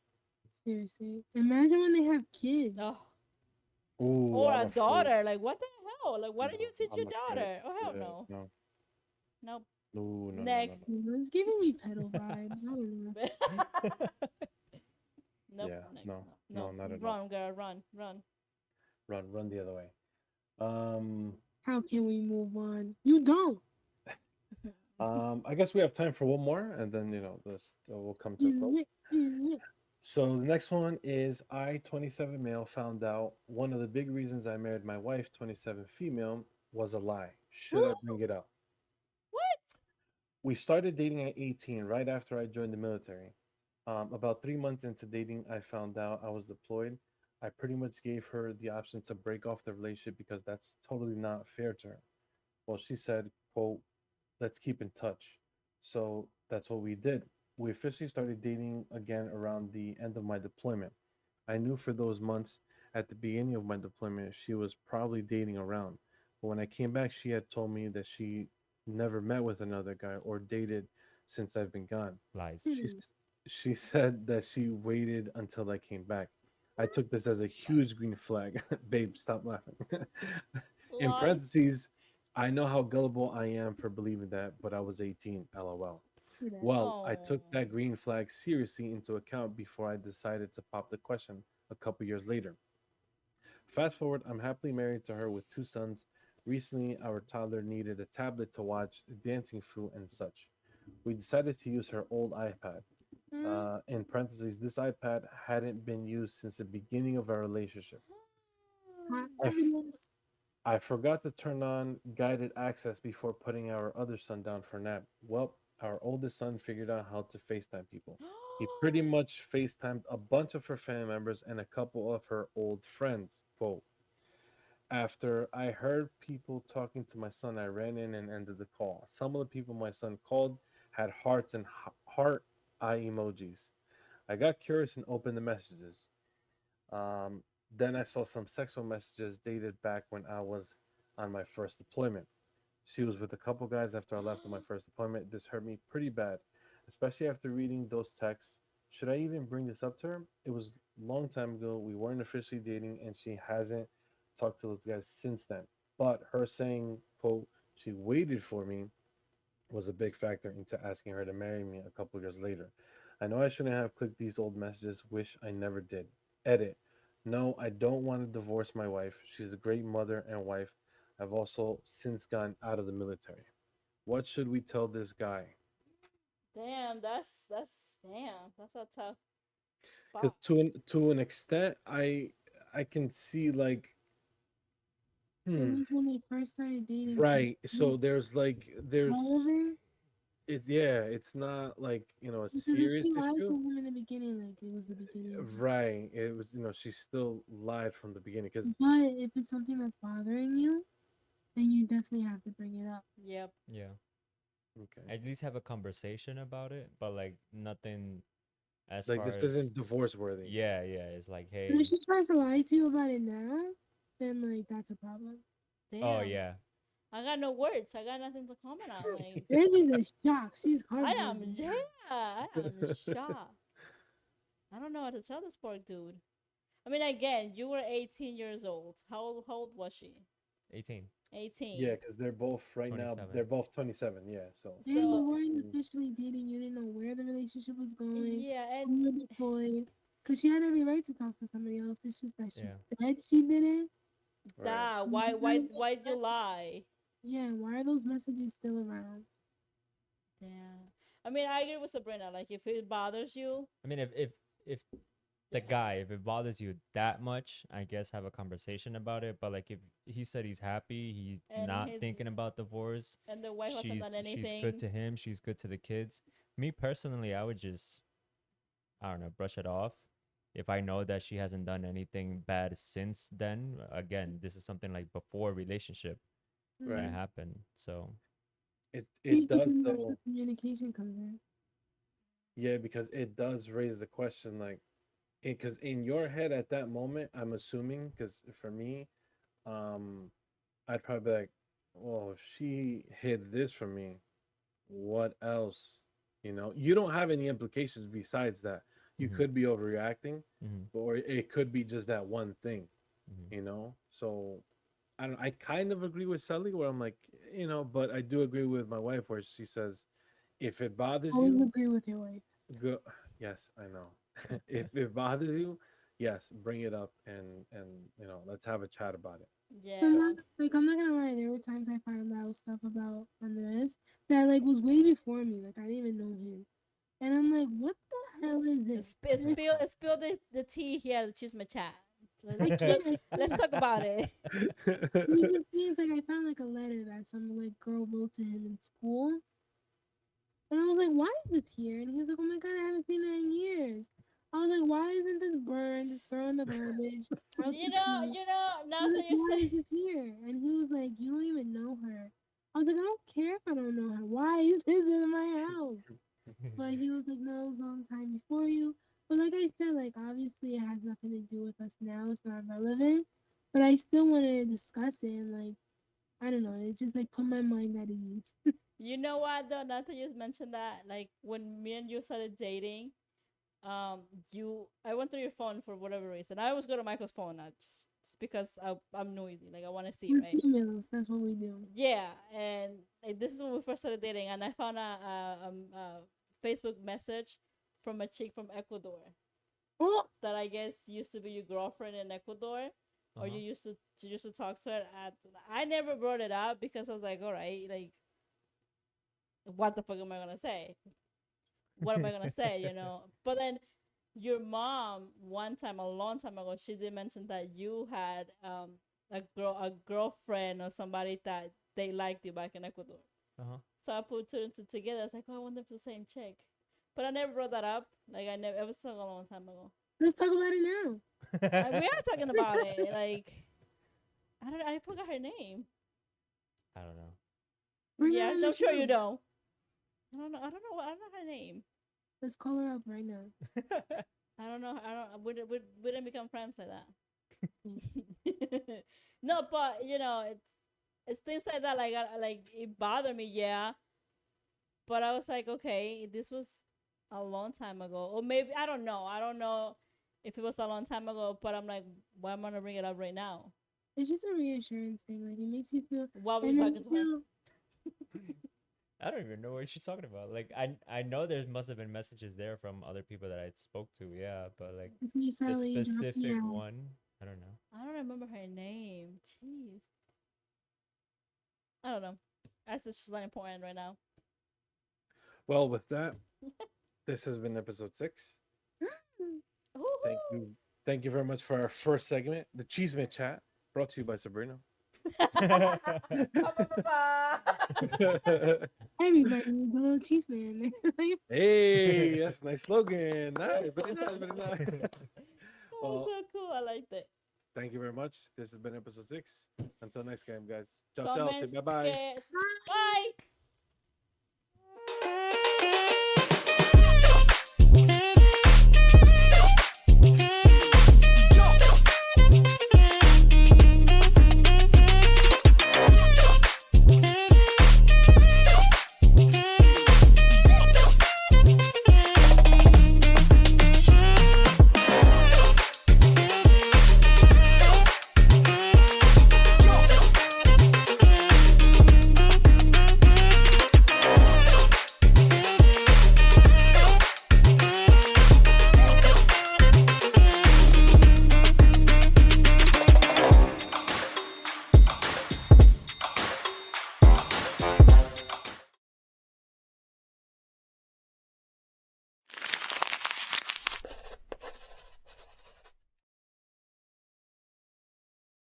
Speaker 3: Seriously. Imagine when they have kids.
Speaker 4: Oh,
Speaker 1: Ooh,
Speaker 4: or
Speaker 1: I'm
Speaker 4: a
Speaker 1: afraid.
Speaker 4: daughter. Like, what the hell? Like, why don't
Speaker 1: No,
Speaker 4: you teach
Speaker 1: I'm
Speaker 4: your
Speaker 1: afraid.
Speaker 4: daughter? Oh, hell
Speaker 1: Yeah,
Speaker 4: no.
Speaker 1: no,
Speaker 4: Nope.
Speaker 1: no, no, no, no,
Speaker 4: Next.
Speaker 1: no.
Speaker 3: It's giving me pedo vibes. I don't know.
Speaker 4: Nope.
Speaker 1: Yeah,
Speaker 4: Next.
Speaker 1: no,
Speaker 4: No.
Speaker 1: no,
Speaker 4: No.
Speaker 1: not at all.
Speaker 4: Run, girl. Run. Run.
Speaker 1: Run the other way. Um,
Speaker 3: How can we move on? You don't.
Speaker 1: I guess we have time for one more, and then this will come to a close.
Speaker 3: You lit.
Speaker 1: So the next one is I, 27 male, found out one of the big reasons I married my wife, 27 female, was a lie. Should I bring it up?
Speaker 4: What?
Speaker 1: We started dating at 18, right after I joined the military. About 3 months into dating, I found out I was deployed. I pretty much gave her the option to break off the relationship because that's totally not fair to her. Well, she said, quote, let's keep in touch. So that's what we did. We officially started dating again around the end of my deployment. I knew for those months at the beginning of my deployment she was probably dating around. But when I came back, she had told me that she never met with another guy or dated since I've been gone.
Speaker 2: Lies.
Speaker 1: She
Speaker 3: Hmm.
Speaker 1: s- she said that she waited until I came back. I took this as a huge green flag. Babe, stop laughing. In
Speaker 4: Lies.
Speaker 1: parentheses, I know how gullible I am for believing that, but I was 18, lol.
Speaker 3: True that.
Speaker 1: Well, I
Speaker 4: Oh.
Speaker 1: took that green flag seriously into account before I decided to pop the question a couple years later. Fast forward, I'm happily married to her with two sons. Recently, our toddler needed a tablet to watch dancing through and such. We decided to use her old iPad. In parentheses, this iPad hadn't been used since the beginning of our relationship.
Speaker 3: Hot
Speaker 1: I, f-
Speaker 3: evidence.
Speaker 1: I forgot to turn on guided access before putting our other son down for a nap. Well, our oldest son figured out how to FaceTime people. He pretty much FaceTimed a bunch of her family members and a couple of her old friends. Quote, after I heard people talking to my son, I ran in and ended the call. Some of the people my son called had hearts and heart eye emojis. I got curious and opened the messages. Um, then I saw some sexual messages dated back when I was on my first deployment. She was with a couple guys after I left on my first deployment. This hurt me pretty bad, especially after reading those texts. Should I even bring this up to her? It was a long time ago. We weren't officially dating, and she hasn't talked to those guys since then. But her saying, quote, she waited for me was a big factor into asking her to marry me a couple years later. I know I shouldn't have clicked these old messages, wish I never did. Edit. No, I don't want to divorce my wife. She's a great mother and wife. I've also since gone out of the military. What should we tell this guy?
Speaker 4: Damn. That's a tough
Speaker 1: Because
Speaker 4: spot.
Speaker 1: to an extent, I can see like,
Speaker 3: It
Speaker 1: hmm,
Speaker 3: was when they first started dating, so
Speaker 1: right. So there's
Speaker 3: relevant.
Speaker 1: it's not like a
Speaker 3: Because if
Speaker 1: serious
Speaker 3: she lied to
Speaker 1: issue.
Speaker 3: him in the beginning, like it was the beginning of it.
Speaker 1: Right. It was, she still lied from the beginning because,
Speaker 3: But if it's something that's bothering you, then you definitely have to bring it up.
Speaker 4: Yep.
Speaker 2: Yeah.
Speaker 1: okay.
Speaker 2: At least have a conversation about it, but like nothing as
Speaker 1: Like
Speaker 2: far
Speaker 1: this
Speaker 2: as
Speaker 1: isn't divorce worthy.
Speaker 2: yeah. It's like,
Speaker 3: But if
Speaker 2: hey,
Speaker 3: she tries to lie to you about it now, then like that's a problem.
Speaker 2: oh
Speaker 4: Damn.
Speaker 2: yeah,
Speaker 4: I got no words. I got nothing to comment on. Like,
Speaker 3: Angie's a shock. She's
Speaker 4: I am.
Speaker 3: heartbroken.
Speaker 4: Yeah. I am shocked. I don't know what to tell this poor dude. I mean, again, you were 18 years old. How old was she?
Speaker 2: 18,
Speaker 1: Yeah,
Speaker 4: 18.
Speaker 1: because they're both right now.
Speaker 2: 27.
Speaker 1: They're both 27. Yeah. So
Speaker 3: And you
Speaker 4: So,
Speaker 3: weren't
Speaker 1: mm,
Speaker 3: officially dating. You didn't know where the relationship was going.
Speaker 4: yeah, and
Speaker 3: You were deployed. Because she had every right to talk to somebody else. It's just that she
Speaker 2: Yeah.
Speaker 3: said she didn't.
Speaker 1: right.
Speaker 4: that,
Speaker 3: And
Speaker 4: why,
Speaker 3: why
Speaker 4: why,
Speaker 3: are those
Speaker 4: why'd you
Speaker 3: messages?
Speaker 4: lie?
Speaker 3: Yeah, why are those messages still around?
Speaker 4: Yeah. I mean, I agree with Sabrina. Like, if it bothers you,
Speaker 2: I mean, if the
Speaker 4: yeah.
Speaker 2: guy, if it bothers you that much, I guess have a conversation about it. But like if he said he's happy, he's
Speaker 4: And
Speaker 2: not
Speaker 4: his
Speaker 2: thinking about divorce.
Speaker 4: and the wife hasn't done
Speaker 2: She's good
Speaker 4: anything.
Speaker 2: to him. She's good to the kids. Me personally, I would just I don't know, brush it off. If I know that she hasn't done anything bad since then, again, this is something like before relationship that
Speaker 1: Right.
Speaker 3: Mm.
Speaker 2: happened. So
Speaker 1: It
Speaker 3: See, but
Speaker 1: does
Speaker 3: then that's where
Speaker 1: though.
Speaker 3: communication comes in.
Speaker 1: Yeah, because it does raise the question like, because in your head at that moment, I'm assuming because for me, um, I'd probably be like, well, if she hid this from me, what else? You know, you don't have any implications besides that. You
Speaker 2: Mm-hmm.
Speaker 1: could be overreacting,
Speaker 2: Mm-hmm.
Speaker 1: or it could be just that one thing.
Speaker 2: Mm-hmm.
Speaker 1: You know, so I don't. I kind of agree with Sally, where I'm like, you know, but I do agree with my wife, where she says, if it bothers
Speaker 3: Always
Speaker 1: you,
Speaker 3: agree with your wife.
Speaker 1: go. Yes, I know. If it bothers you, yes, bring it up, and you know, let's have a chat about it.
Speaker 3: So I'm
Speaker 1: But
Speaker 4: Yeah.
Speaker 3: not like I'm not gonna lie. There were times I found out stuff about Andres that like was way before me. Like I didn't even know him, and I'm like, what the hell is this?
Speaker 4: Spill the tea here at the Chisme Chat.
Speaker 3: I can't. I
Speaker 4: Let's
Speaker 3: can't.
Speaker 4: talk about it.
Speaker 3: It was just things like I found like a letter that some like girl wrote to him in school, and I was like, why is this here? And he was like, oh my god, I haven't seen that in years. I was like, why isn't this burned, thrown in the garbage, out to sea? I
Speaker 4: Now
Speaker 3: was
Speaker 4: that
Speaker 3: like,
Speaker 4: you're
Speaker 3: why
Speaker 4: saying,
Speaker 3: is this here? And he was like, you don't even know her. I was like, I don't care if I don't know her. Why is this in my house? But he was like, no, it was a long time before you. But like I said, like obviously it has nothing to do with us now. It's not relevant. But I still wanted to discuss it and like I don't know, it just like put my mind at ease.
Speaker 4: you know what though? Now that you mentioned that, like when me and you started dating, you I went through your phone for whatever reason. I always go to Michael's phone. It's because I'm noisy. Like I want to see,
Speaker 3: We're
Speaker 4: right?
Speaker 3: females, that's what we do.
Speaker 4: Yeah, and like, this is when we first started dating, and I found a Facebook message from a chick from Ecuador
Speaker 3: Oh,
Speaker 4: that I guess used to be your girlfriend in Ecuador, or
Speaker 2: Uh-huh.
Speaker 4: you used to talk to her at. I never brought it up because I was like, all right, like what the fuck am I gonna say? What am I gonna say? You know. But then your mom one time a long time ago she did mention that you had a girlfriend or somebody that they liked you back in Ecuador.
Speaker 2: Uh-huh.
Speaker 4: So I put two and two together. I was like, oh, I wonder if it's the same chick. But I never brought that up. Like I never. It was so a long time ago.
Speaker 3: let's talk about it now.
Speaker 4: We are talking about it. Like I don't. I forgot her name.
Speaker 2: I don't know.
Speaker 3: Bring her
Speaker 4: Yeah,
Speaker 3: on
Speaker 4: so
Speaker 3: the
Speaker 4: I'm sure you
Speaker 3: show.
Speaker 4: know. I don't know. I don't know. I don't know her name.
Speaker 3: Let's call her up right now.
Speaker 4: I don't know. I don't. We didn't become friends like
Speaker 3: Mm.
Speaker 4: that. No, but it's things like that. Like like it bothered me. Yeah, but I was like, okay, this was a long time ago, or maybe I don't know. I don't know if it was a long time ago. But I'm like, why am I gonna bring it up right now?
Speaker 3: It's just a reassurance thing. Like it makes you feel,
Speaker 4: Why were you
Speaker 3: and then
Speaker 4: talking
Speaker 3: you
Speaker 4: to her?
Speaker 3: feel.
Speaker 2: I don't even know what she's talking about. Like I know there must have been messages there from other people that I spoke to, yeah, but like
Speaker 3: Okay,
Speaker 2: the
Speaker 3: Sally, drop me
Speaker 2: specific
Speaker 3: out.
Speaker 2: one, I don't know.
Speaker 4: I don't remember her name. Jeez, I don't know. That's just not important right now.
Speaker 1: well, with that, this has been episode 6. Thank
Speaker 4: Woohoo!
Speaker 1: you. Thank you very much for our first segment, the Chisme Chat, brought to you by Sabrina.
Speaker 4: Ba, ba, ba, ba.
Speaker 3: Everybody needs a little cheese man.
Speaker 1: Hey, that's a nice slogan. Nice, very nice, very nice.
Speaker 4: That was
Speaker 1: Well,
Speaker 4: so cool. I liked it.
Speaker 1: thank you very much. This has been episode 6. Until next time, guys. Ciao, ciao. Say
Speaker 4: Comments,
Speaker 1: bye bye.
Speaker 4: scares. Bye.